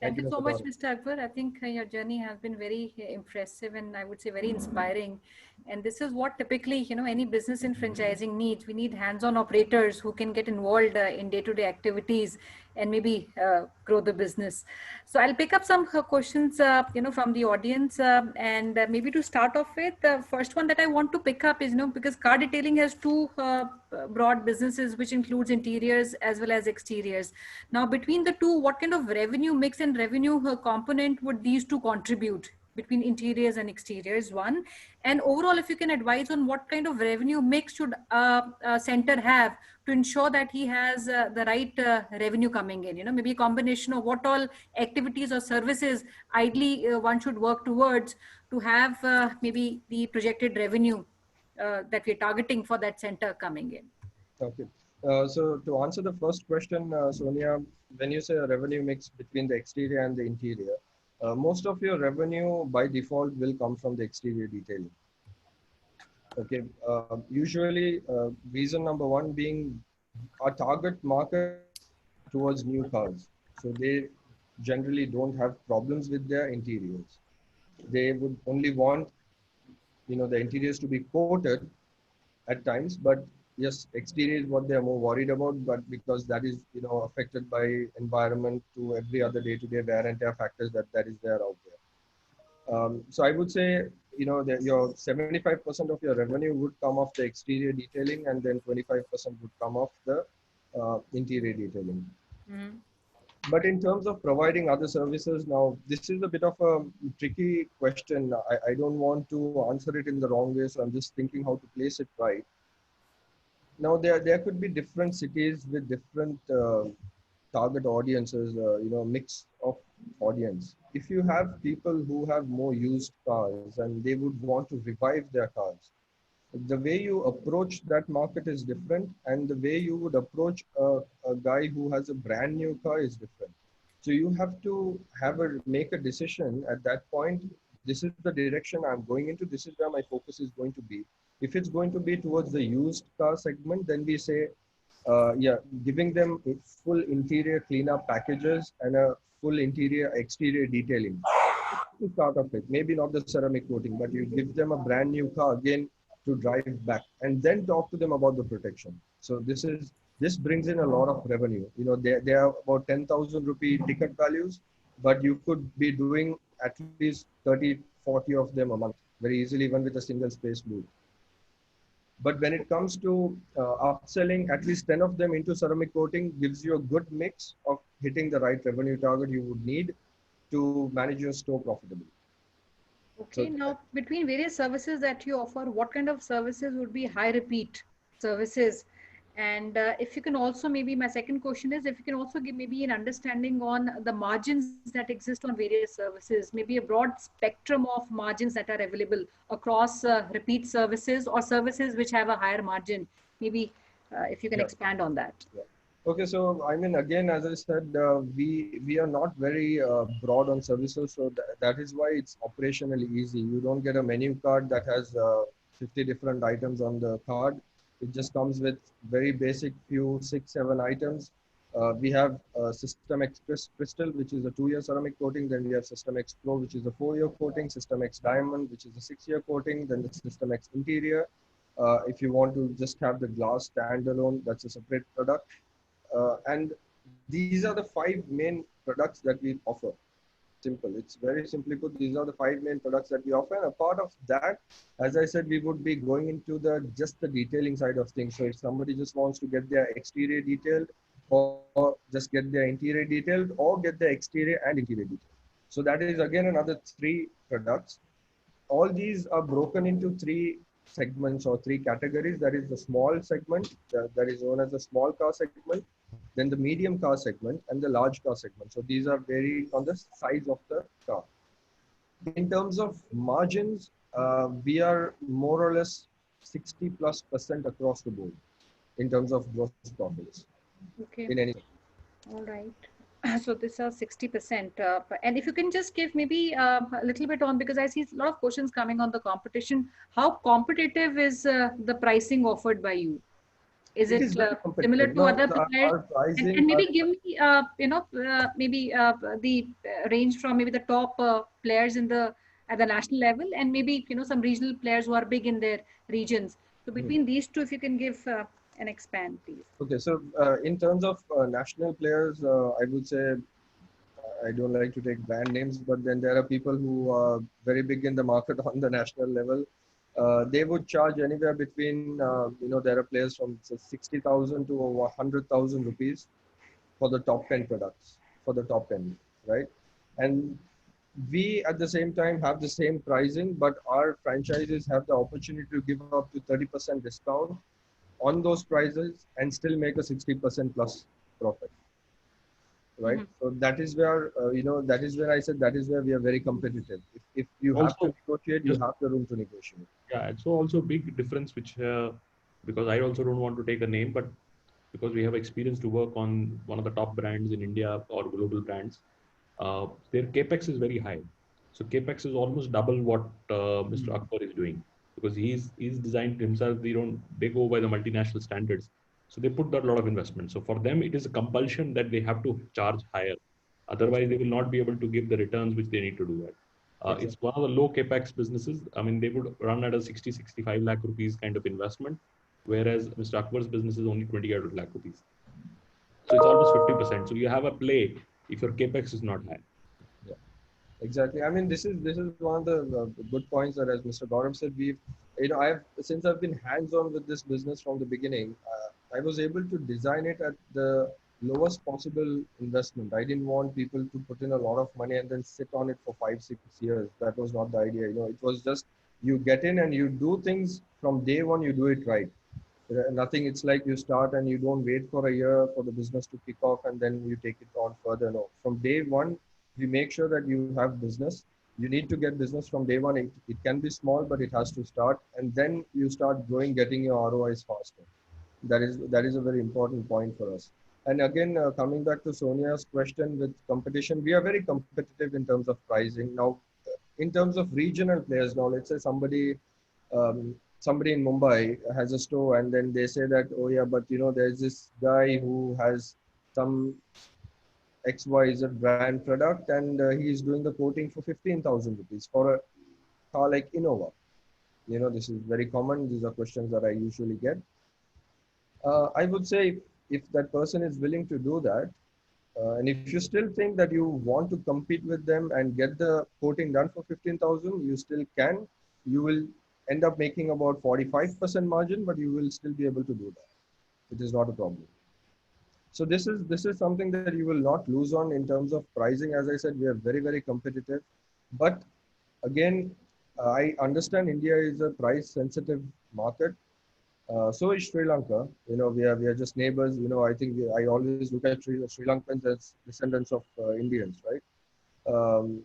Thank Thank you, you so Mr. much, Tarun. Mr. Akbar. I think your journey has been very impressive and I would say very inspiring. And this is what typically, any business in franchising needs. We need hands-on operators who can get involved in day-to-day activities and maybe grow the business. So I'll pick up some questions, from the audience. And maybe to start off with, the first one that I want to pick up is, because car detailing has two broad businesses, which includes interiors as well as exteriors. Now, between the two, what kind of revenue mix and revenue component would these two contribute between interiors and exteriors? One, and overall, if you can advise on what kind of revenue mix should a center have to ensure that he has the right revenue coming in, maybe a combination of what all activities or services ideally one should work towards to have maybe the projected revenue that we're targeting for that center coming in. Okay. So to answer the first question, Sonia, when you say a revenue mix between the exterior and the interior, most of your revenue by default will come from the exterior detailing. Okay. Usually, reason number one being our target market towards new cars. So they generally don't have problems with their interiors. They would only want, the interiors to be coated at times, but yes, exterior is what they are more worried about, but because that is, affected by environment to every other day-to-day wear and tear factors that is there out there. So I would say, that your 75% of your revenue would come off the exterior detailing, and then 25% would come off the interior detailing. Mm-hmm. But in terms of providing other services, now this is a bit of a tricky question. I don't want to answer it in the wrong way, so I'm just thinking how to place it right. Now there could be different cities with different target audiences, mix of audience. If you have people who have more used cars and they would want to revive their cars, the way you approach that market is different, and the way you would approach a guy who has a brand new car is different. So you have to make a decision at that point. This is the direction I'm going into. This is where my focus is going to be. If it's going to be towards the used car segment, then we say, giving them full interior cleanup packages and a full exterior detailing to start off with. Maybe not the ceramic coating, but you give them a brand new car again to drive back, and then talk to them about the protection. So this brings in a lot of revenue. They are about 10,000 rupee ticket values, but you could be doing at least 30, 40 of them a month very easily, even with a single space booth. But when it comes to upselling at least 10 of them into ceramic coating, gives you a good mix of hitting the right revenue target you would need to manage your store profitably. Okay, now between various services that you offer, what kind of services would be high repeat services And if you can also, maybe my second question is, if you can also give maybe an understanding on the margins that exist on various services, maybe a broad spectrum of margins that are available across repeat services or services which have a higher margin. Maybe if you can Yeah. expand on that. Yeah. Okay, so I mean, again, as I said, we are not very broad on services, so that is why it's operationally easy. You don't get a menu card that has 50 different items on the card. It just comes with very basic few 6, 7 items. We have System X Crystal, which is a 2-year ceramic coating. Then we have System X Pro, which is a 4-year coating. System X Diamond, which is a 6-year coating. Then the System X Interior. If you want to just have the glass standalone, that's a separate product. And these are the 5 main products that we offer. Simple. It's very simply put. These are the 5 main products that we offer. And a part of that, as I said, we would be going into just the detailing side of things. So if somebody just wants to get their exterior detailed, or just get their interior detailed, or get the exterior and interior detailed. So that is again another 3 products. All these are broken into 3 segments or 3 categories. That is the small segment, that is known as the small car segment, then the medium car segment, and the large car segment. So these are varied on the size of the car. In terms of margins, we are more or less 60+% across the board in terms of gross profits Okay. in any. All right. So this are 60%. And if you can just give maybe a little bit on, because I see a lot of questions coming on the competition. How competitive is the pricing offered by you? Is It it is very similar competitive. to No, other players? our pricing, And maybe give me, maybe the range from maybe the top players in the at the national level, and maybe some regional players who are big in their regions. So between these two, if you can give and expand, please. okay. So in terms of national players, I would say I don't like to take brand names, but then there are people who are very big in the market on the national level. They would charge anywhere between, there are players from 60,000 to over 100,000 rupees for the top 10 products, for the top 10, right? And we at the same time have the same pricing, but our franchises have the opportunity to give up to 30% discount on those prices and still make a 60% plus profit, right? Mhm. So that is where, that is where I said that is where we are very competitive. If you have to Also, negotiate, you just have the room to negotiate. yeah, so also big difference which because I also don't want to take a name, but because we have experience to work on one of the top brands in India or global brands, their capex is very high. So capex is almost double what Mr. Akbar is doing, because he's designed himself. They go by the multinational standards, so they put that lot of investment. So for them, it is a compulsion that they have to charge higher. Otherwise, they will not be able to give the returns which they need to do that. It's one of the low capex businesses. I mean, they would run at a 65 lakh rupees kind of investment, whereas Mr. Akbar's business is only 28 lakh rupees. So it's almost 50%. So you have a play if your capex is not high. Yeah, exactly. I mean, this is one of the good points that, as Mr. Gaurav said, I've been hands-on with this business from the beginning. I was able to design it at the lowest possible investment. I didn't want people to put in a lot of money and then sit on it for 5, 6 years. That was not the idea. It was just you get in and you do things from day one. You do it right. Nothing. It's like you start and you don't wait for a year for the business to kick off and then you take it on further. No, from day one, we make sure that you have business. You need to get business from day one. It can be small, but it has to start, and then you start growing, getting your ROIs faster. That is a very important point for us. And again, coming back to Sonia's question with competition, we are very competitive in terms of pricing. Now, in terms of regional players, now let's say somebody in Mumbai has a store, and then they say that, oh yeah, but there's this guy who has some XYZ brand product, and he's doing the coating for 15,000 rupees for a car like Innova. This is very common. These are questions that I usually get. I would say if that person is willing to do that, and if you still think that you want to compete with them and get the coating done for 15,000, you still can. You will end up making about 45% margin, but you will still be able to do that. It is not a problem. So this is something that you will not lose on in terms of pricing. As I said, we are very, very competitive. But again, I understand India is a price sensitive market. So is Sri Lanka. We are just neighbors. I think I always look at Sri Lankans as descendants of Indians, right? Um,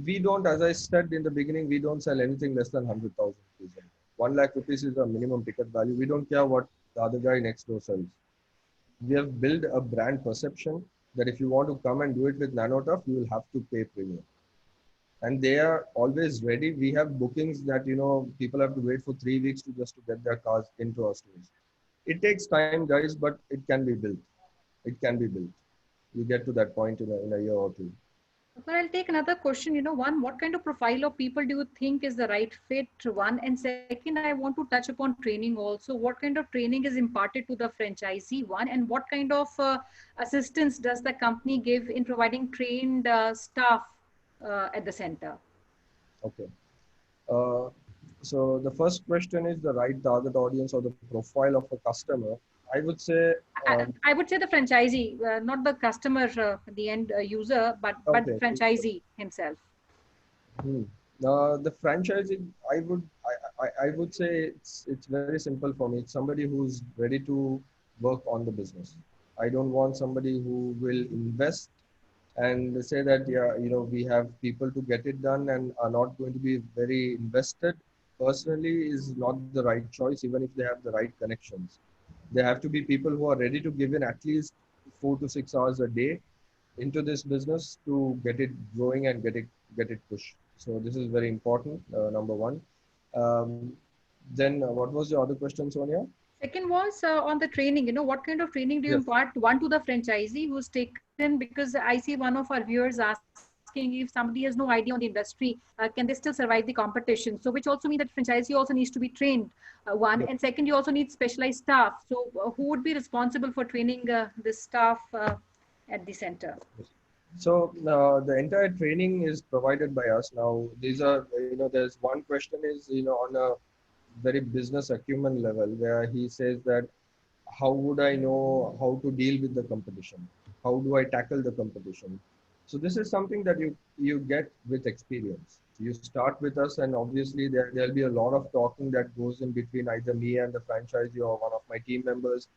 we don't, as I said in the beginning, we don't sell anything less than 100,000 rupees. 1 lakh rupees is a minimum ticket value. We don't care what the other guy next door sells. We have built a brand perception that if you want to come and do it with Nanotough, you will have to pay premium. And they are always ready. We have bookings that, people have to wait for 3 weeks to get their cars into our stores. It takes time, guys, but it can be built. It can be built. You get to that point in a year or two. But I'll take another question. One, what kind of profile of people do you think is the right fit? One, and second, I want to touch upon training also. What kind of training is imparted to the franchisee? One, and what kind of assistance does the company give in providing trained staff at the center? Okay. Uh, so the first question is the right target audience or the profile of a customer. I would say, I would say the franchisee, not the customer, the end user, but the okay. franchisee himself. Hmm. The franchising, I would say it's very simple for me. It's somebody who's ready to work on the business. I don't want somebody who will invest and say that, yeah, we have people to get it done and are not going to be very invested. Personally, is not the right choice, even if they have the right connections. They have to be people who are ready to give in at least 4 to 6 hours a day into this business to get it growing and get it pushed. So this is very important. Number one. Um, then what was the other question, Sonia? Second was on the training. What kind of training do you Yes. impart? One to the franchisee who's taken, because I see one of our viewers asking if somebody has no idea on the industry, can they still survive the competition? So which also means that franchisee also needs to be trained. One, Yes. and second, you also need specialized staff. So who would be responsible for training this staff at the center? So the entire training is provided by us. Now these are, there's one question is, on a very business acumen level where he says that how would I know how to deal with the competition? How do I tackle the competition? So this is something that you get with experience. You start with us, and obviously there'll be a lot of talking that goes in between either me and the franchisee or one of my team members.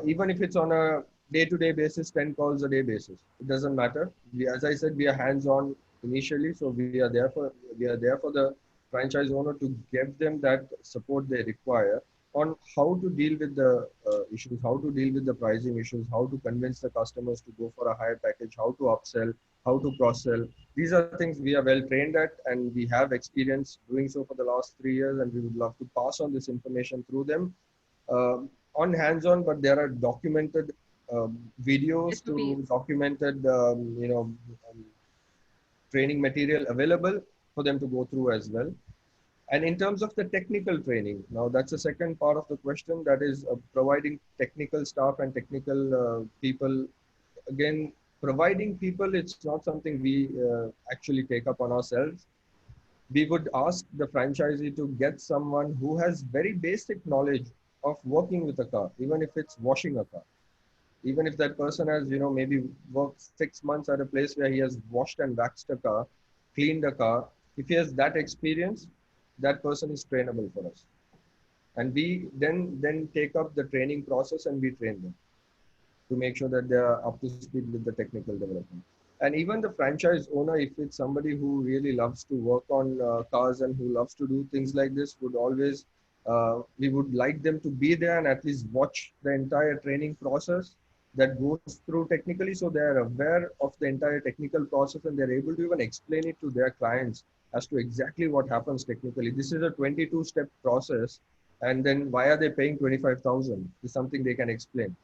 Even if it's on a day-to-day basis, 10 calls a day basis, it doesn't matter. As I said, we are hands-on initially, so we are there for the franchise owner to give them that support they require on how to deal with the issues, how to deal with the pricing issues, how to convince the customers to go for a higher package, how to upsell, how to cross-sell. These are things we are well trained at, and we have experience doing so for the last 3 years, and we would love to pass on this information through them on hands-on, but there are documented videos to SOPs. documented, training material available for them to go through as well. And in terms of the technical training, now that's the second part of the question, that is providing technical staff and technical people. Again, providing people, it's not something we actually take up on ourselves. We would ask the franchisee to get someone who has very basic knowledge of working with a car, even if it's washing a car. Even if that person has, maybe worked 6 months at a place where he has washed and waxed a car, cleaned a car, if he has that experience, that person is trainable for us. And we then take up the training process and we train them to make sure that they are up to speed with the technical development. And even the franchise owner, if it's somebody who really loves to work on cars and who loves to do things like this, would always, we would like them to be there and at least watch the entire training process that goes through technically, so they're aware of the entire technical process and they're able to even explain it to their clients as to exactly what happens technically. This is a 22-step process, and then why are they paying 25,000 is something they can explain.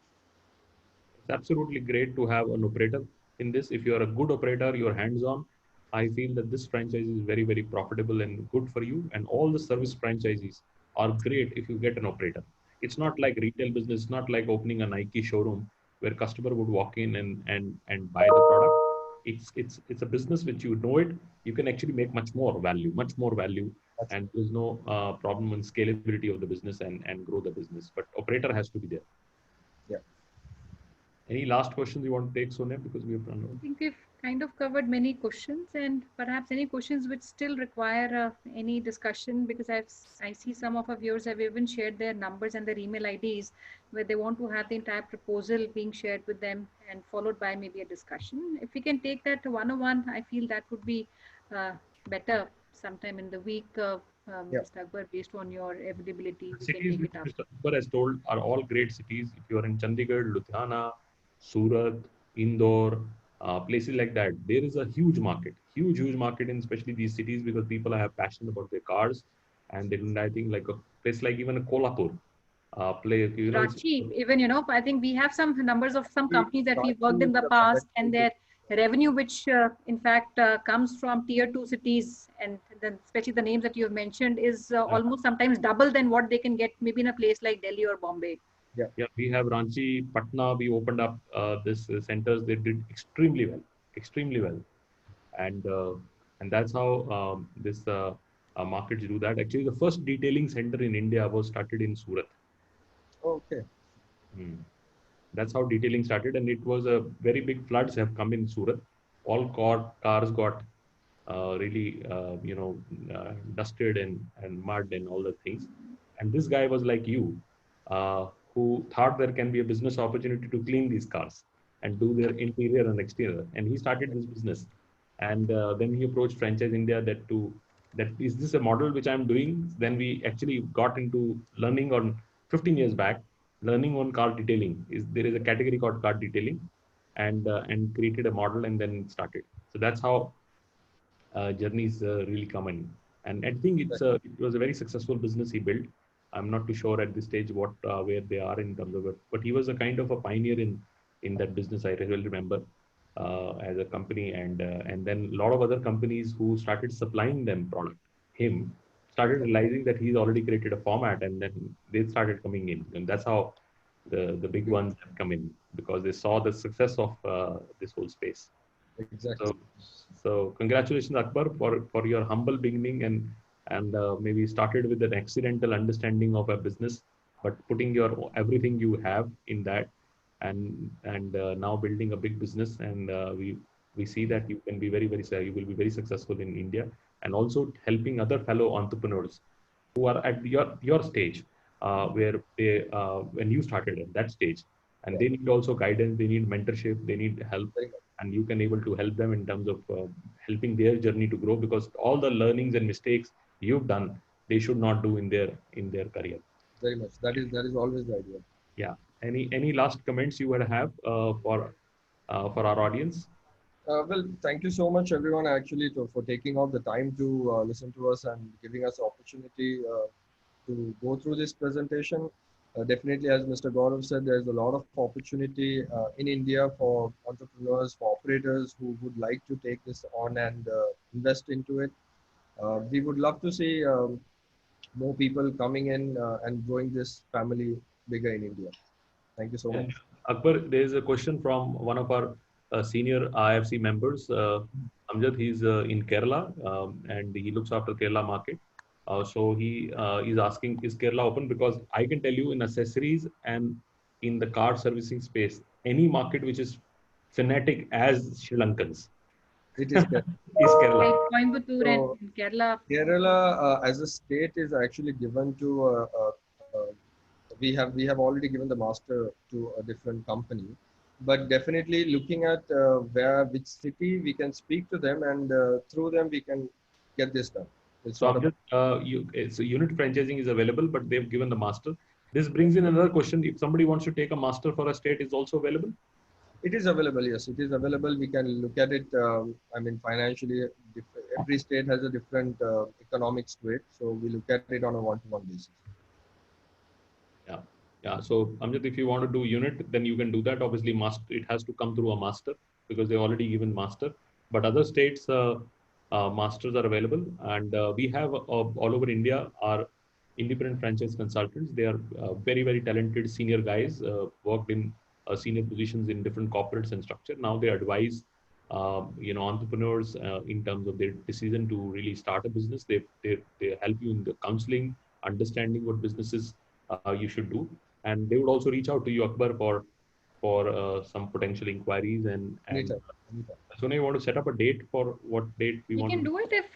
It's absolutely great to have an operator in this. If you are a good operator, you're hands-on. I feel that this franchise is very, very profitable and good for you. And all the service franchisees are great if you get an operator. It's not like retail business, it's not like opening a Nike showroom where customer would walk in and buy the product. It's a business which you know it. You can actually make much more value, and there's no problem in scalability of the business and grow the business. But operator has to be there. Yeah. Any last questions you want to take, Sonia? Because we have run I out. think we've kind of covered many questions, and perhaps any questions which still require any discussion, because I see some of our viewers have even shared their numbers and their email IDs where they want to have the entire proposal being shared with them and followed by maybe a discussion. If we can take that one-on-one, I feel that would be uh, better sometime in the week, Yeah. Mr. Akbar, based on your availability, The we can cities take which it up. Mr. Akbar has told are all great cities. If you are in Chandigarh, Ludhiana, Surat, Indore, places like that, there is a huge market in especially these cities because people have passion about their cars, and they don't. I think like a place like even a Kolhapur, place Ranchi, even, I think we have some numbers of some Ranchi companies that we worked is in the a past, very and good. their revenue, which in fact comes from tier two cities, and then especially the names that you have mentioned, is almost sometimes double than what they can get maybe in a place like Delhi or Bombay. Yeah. Yeah, we have Ranchi, Patna. We opened up this centers. They did extremely well, and that's how this markets do that. Actually, the first detailing center in India was started in Surat. Okay. Hmm. That's how detailing started, and it was a very big floods have come in Surat. All cars got really dusted and mud and all the things. And this guy was like you, who thought there can be a business opportunity to clean these cars and do their interior and exterior. And he started this business. And then he approached Franchise India that is this a model which I'm doing? Then we actually got into learning on 15 years back, learning on car detailing. There is a category called car detailing, and created a model and then started. So that's how journeys really come in. And I think it was a very successful business he built. I'm not too sure at this stage what where they are in terms of it, but he was a kind of a pioneer in that business. I really remember as a company, and then a lot of other companies who started supplying them product. Him started realizing that he's already created a format, and then they started coming in, and that's how the big ones have come in because they saw the success of this whole space. Exactly. So, so congratulations, Akbar, for your humble beginning and maybe started with an accidental understanding of a business, but putting your everything you have in that, and now building a big business. And we see that you can be you will be very successful in India, and also helping other fellow entrepreneurs who are at your stage, where they when you started at that stage, and Yeah. they need also guidance, they need mentorship, they need help, Very much. and you can able to help them in terms of helping their journey to grow, because all the learnings and mistakes you've done, they should not do in their career. Very much. That is always the idea. Yeah. Any last comments you would have for our audience? Well, thank you so much, everyone, actually, for taking out the time to listen to us and giving us the opportunity to go through this presentation. Definitely, as Mr. Gaurav said, there's a lot of opportunity in India for entrepreneurs, for operators who would like to take this on and invest into it. We would love to see more people coming in and growing this family bigger in India. Thank you so And much. Akbar, there is a question from one of our senior IFC members, Amjad. He's in Kerala, and he looks after Kerala market. So he is asking, is Kerala open? Because I can tell you, in accessories and in the car servicing space, any market which is fanatic as Sri Lankans It is is Kerala. Like Coimbatore and so. Kerala. Kerala as a state is actually given to we have already given the master to a different company, but definitely looking at which city we can speak to them, and through them we can get this done. It's So not I'm about. just it's a unit franchising is available, but they've given the master. This brings in another question: if somebody wants to take a master for a state, is also available? It is available. Yes, it is available. We can look at it. I mean, financially, every state has a different economics to it, so we look at it on a one-to-one basis. Yeah, yeah. So Amjad, if you want to do unit, then you can do that. Obviously, master it has to come through a master because they already given master. But other states, masters are available, and we have all over India our independent franchise consultants. They are very talented senior guys, worked in senior positions in different corporates and structure. Now they advise entrepreneurs in terms of their decision to really start a business. They help you in the counseling, understanding what businesses you should do, and they would also reach out to you, Akbar, for some potential inquiries and Anytime, anytime. Sonia, you want to set up a date for what date we We want can to do it if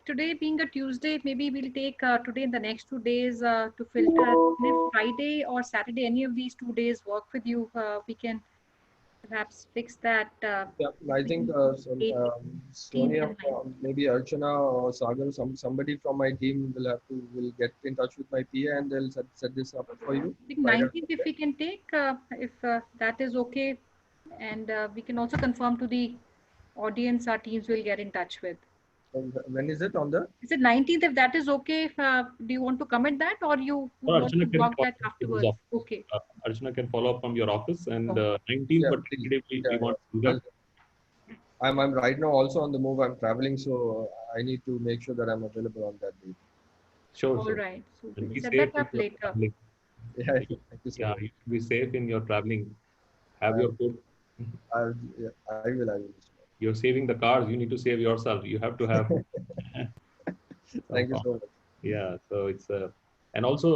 today being a Tuesday, maybe we'll take today and the next 2 days to filter. And if Friday or Saturday, any of these 2 days work with you, we can perhaps fix that. Yeah, I think between some, 18th Sonia, and 19th. maybe Archana or Sagar, somebody from my team will get in touch with my PA and they'll set this up for you. I think Friday. 19th, if we can take, if that is okay, and we can also confirm to the audience, our teams will get in touch with. When is it on the? Is it 19th? If that is okay, do you want to commit that, or you would want to Archana can work follow that up from his afterwards? office. Okay. Archana can follow up from your office and Oh, 19th, yeah, but please. tentatively we Yeah, want to do yeah. that. I'm right now also on the move. I'm traveling, so I need to make sure that I'm available on that date. Sure, All sure. right. So And we'll be set safe that in up your later. traveling. Yeah, thank you so Yeah, much. you should be safe in your traveling. Have Uh, your food. Yeah, I will. You're saving the cars. You need to save yourself. You have to have some Thank you fun. so much. Yeah, so it's and also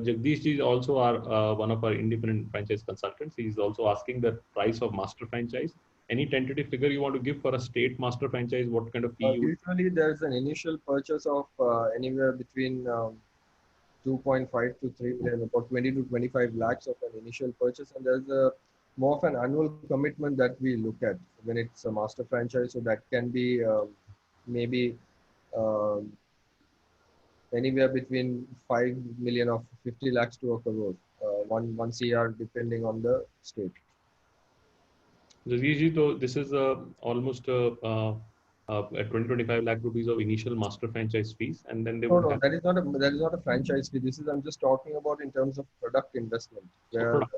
Jagdish ji is also our one of our independent franchise consultants. He's also asking the price of master franchise. Any tentative figure you want to give for a state master franchise? What kind of fee you? Usually, there's an initial purchase of anywhere between 2.5 to 3 million, about 20 to 25 lakhs of an initial purchase, and there's a more of an annual commitment that we look at when it's a master franchise. So that can be maybe um, anywhere between 5 million of 50 lakhs to a crore, one CR depending on the state. Jagdish ji, so this is almost a 20-25 lakh rupees of initial master franchise fees, and then they No, would no, have that is not a franchise fee. This is I'm just talking about in terms of product investment. a Where product.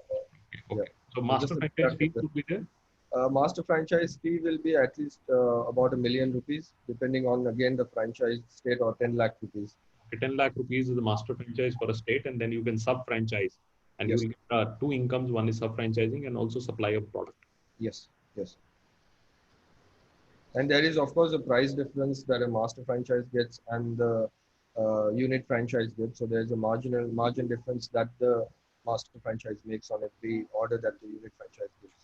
yeah, Okay. So so master just a franchise product fee investment. would be there. Master franchise fee will be at least about $1 million, depending on again the franchise state, or 10 lakh rupees. Okay, 10 lakh rupees is the master franchise for a state, and then you can sub franchise, and you Yes, will get two incomes. One is sub franchising and also supply of product. yes, yes. And there is of course a price difference that a master franchise gets and the unit franchise gets. So there's a margin difference that the master franchise makes on every order that the unit franchise gives.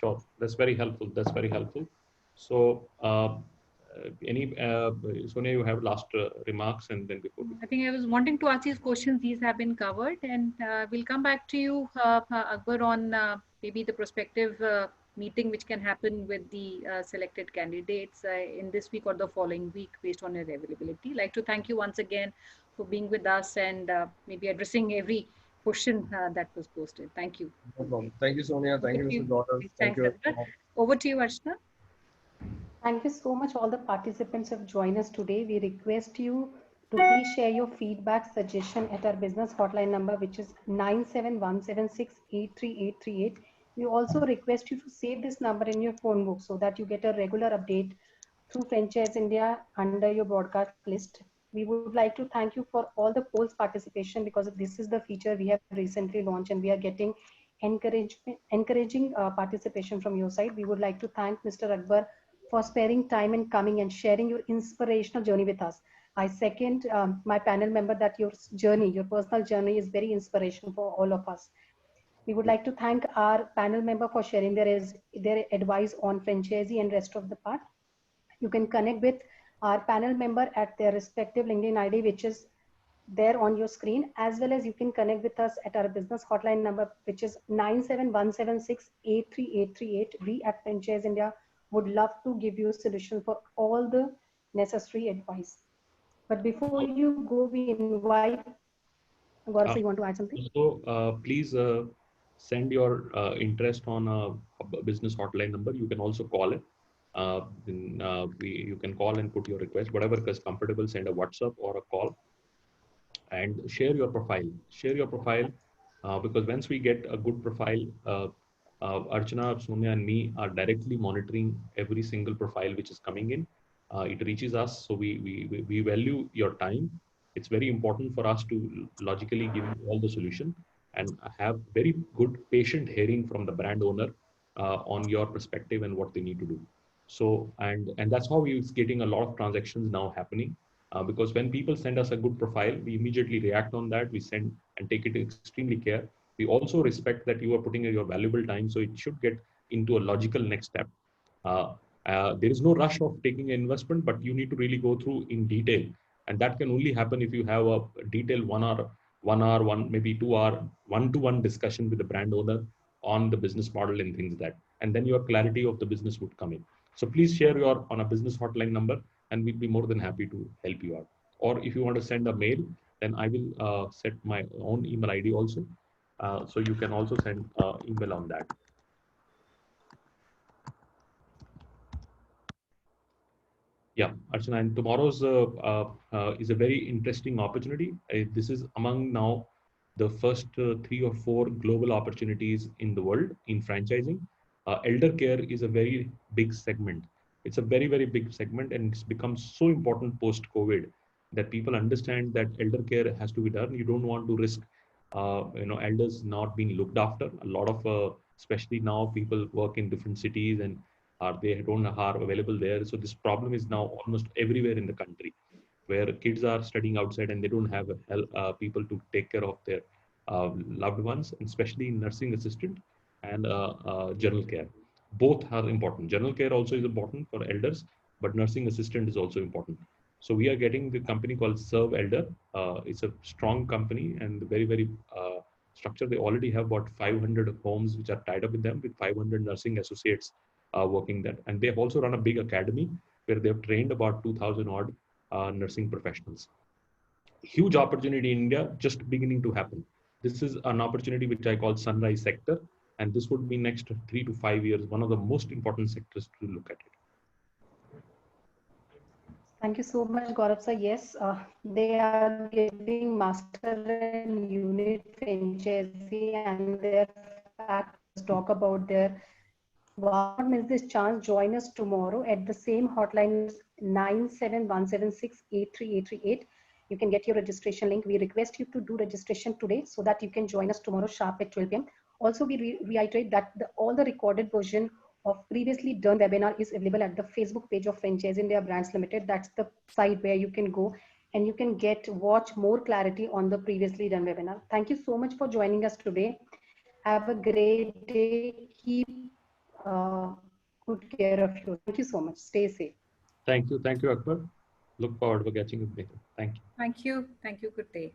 Sure, that's very helpful. That's very helpful. So, any Sonia, you have last remarks, and then before we I think I was wanting to ask these questions. These have been covered, and we'll come back to you, Akbar, on maybe the prospective meeting which can happen with the selected candidates in this week or the following week based on your availability. Like to thank you once again for being with us and maybe addressing every question that was posted. Thank you. No problem. Thank you, Sonia. Thank you, Over to Mr. Daughter. Thank Thanks, you. Akbar. Over to you, Archana. Thank you so much, all the participants who have joined us today. We request you to please share your feedback, suggestion at our business hotline number, which is 97176838838. We also request you to save this number in your phone book so that you get a regular update through Franchise India under your broadcast list. We would like to thank you for all the polls participation, because this is the feature we have recently launched and we are getting encouraging participation from your side. We would like to thank Mr. Akbar for sparing time and coming and sharing your inspirational journey with us. I second my panel member that your journey, your personal journey is very inspirational for all of us. We would like to thank our panel member for sharing their advice on franchisee and rest of the part. You can connect with our panel member at their respective LinkedIn ID, which is there on your screen, as well as you can connect with us at our business hotline number, which is 97176838838. We at Franchise India would love to give you a solution for all the necessary advice. But before you go, we invite Gaurav, you want to add something? also please send your interest on a business hotline number. You can also call it. You can call and put your request, whatever is comfortable. Send a WhatsApp or a call, and share your profile. Share your profile because once we get a good profile, Archana, Sonia, and me are directly monitoring every single profile which is coming in. It reaches us, so we value your time. It's very important for us to logically give you all the solution and have very good patient hearing from the brand owner on your perspective and what they need to do. So and that's how we're getting a lot of transactions now happening. Because when people send us a good profile, we immediately react on that. We send and take it extremely care. We also respect that you are putting in your valuable time, so it should get into a logical next step. There is no rush of taking an investment, but you need to really go through in detail, and that can only happen if you have a detailed 1 hour, maybe 2 hour, one-to-one discussion with the brand owner on the business model and things that, and then your clarity of the business would come in. So please share your on a business hotline number, and we'd be more than happy to help you out. Or if you want to send a mail, then I will set my own email ID also. So you can also send email on that. Yeah, Archana, and tomorrow's is a very interesting opportunity. This is among now the first 3 or 4 global opportunities in the world in franchising. Elder care is a very big segment. It's a very, very big segment, and it's become so important post-COVID that people understand that elder care has to be done. You don't want to risk, elders not being looked after. A lot of, especially now, people work in different cities and they don't are available there. So this problem is now almost everywhere in the country, where kids are studying outside and they don't have people to take care of their loved ones, especially nursing assistant and general care. Both are important. General care also is important for elders, but nursing assistant is also important. So we are getting the company called Serve Elder. It's a strong company and very, very structured. They already have about 500 homes which are tied up with them, with 500 nursing associates working there. And they have also run a big academy where they have trained about 2,000 odd nursing professionals. Huge opportunity in India, just beginning to happen. This is an opportunity which I call sunrise sector, and this would be next 3 to 5 years, one of the most important sectors to look at it. Thank you so much, Gaurav sir. Yes, they are giving master and unit franchisee, and their facts talk about their. Why not miss this chance? Join us tomorrow at the same hotline 97176838838. You can get your registration link. We request you to do registration today so that you can join us tomorrow sharp at 12 p.m. Also, we reiterate that all the recorded version of previously done webinar is available at the Facebook page of Franchise India Brands Limited. That's the site where you can go and you can watch more clarity on the previously done webinar. Thank you so much for joining us today. Have a great day. Keep good care of you. Thank you so much. Stay safe. Thank you, Akbar. Look forward to catching you later. Thank you. Thank you. Thank you. Good day.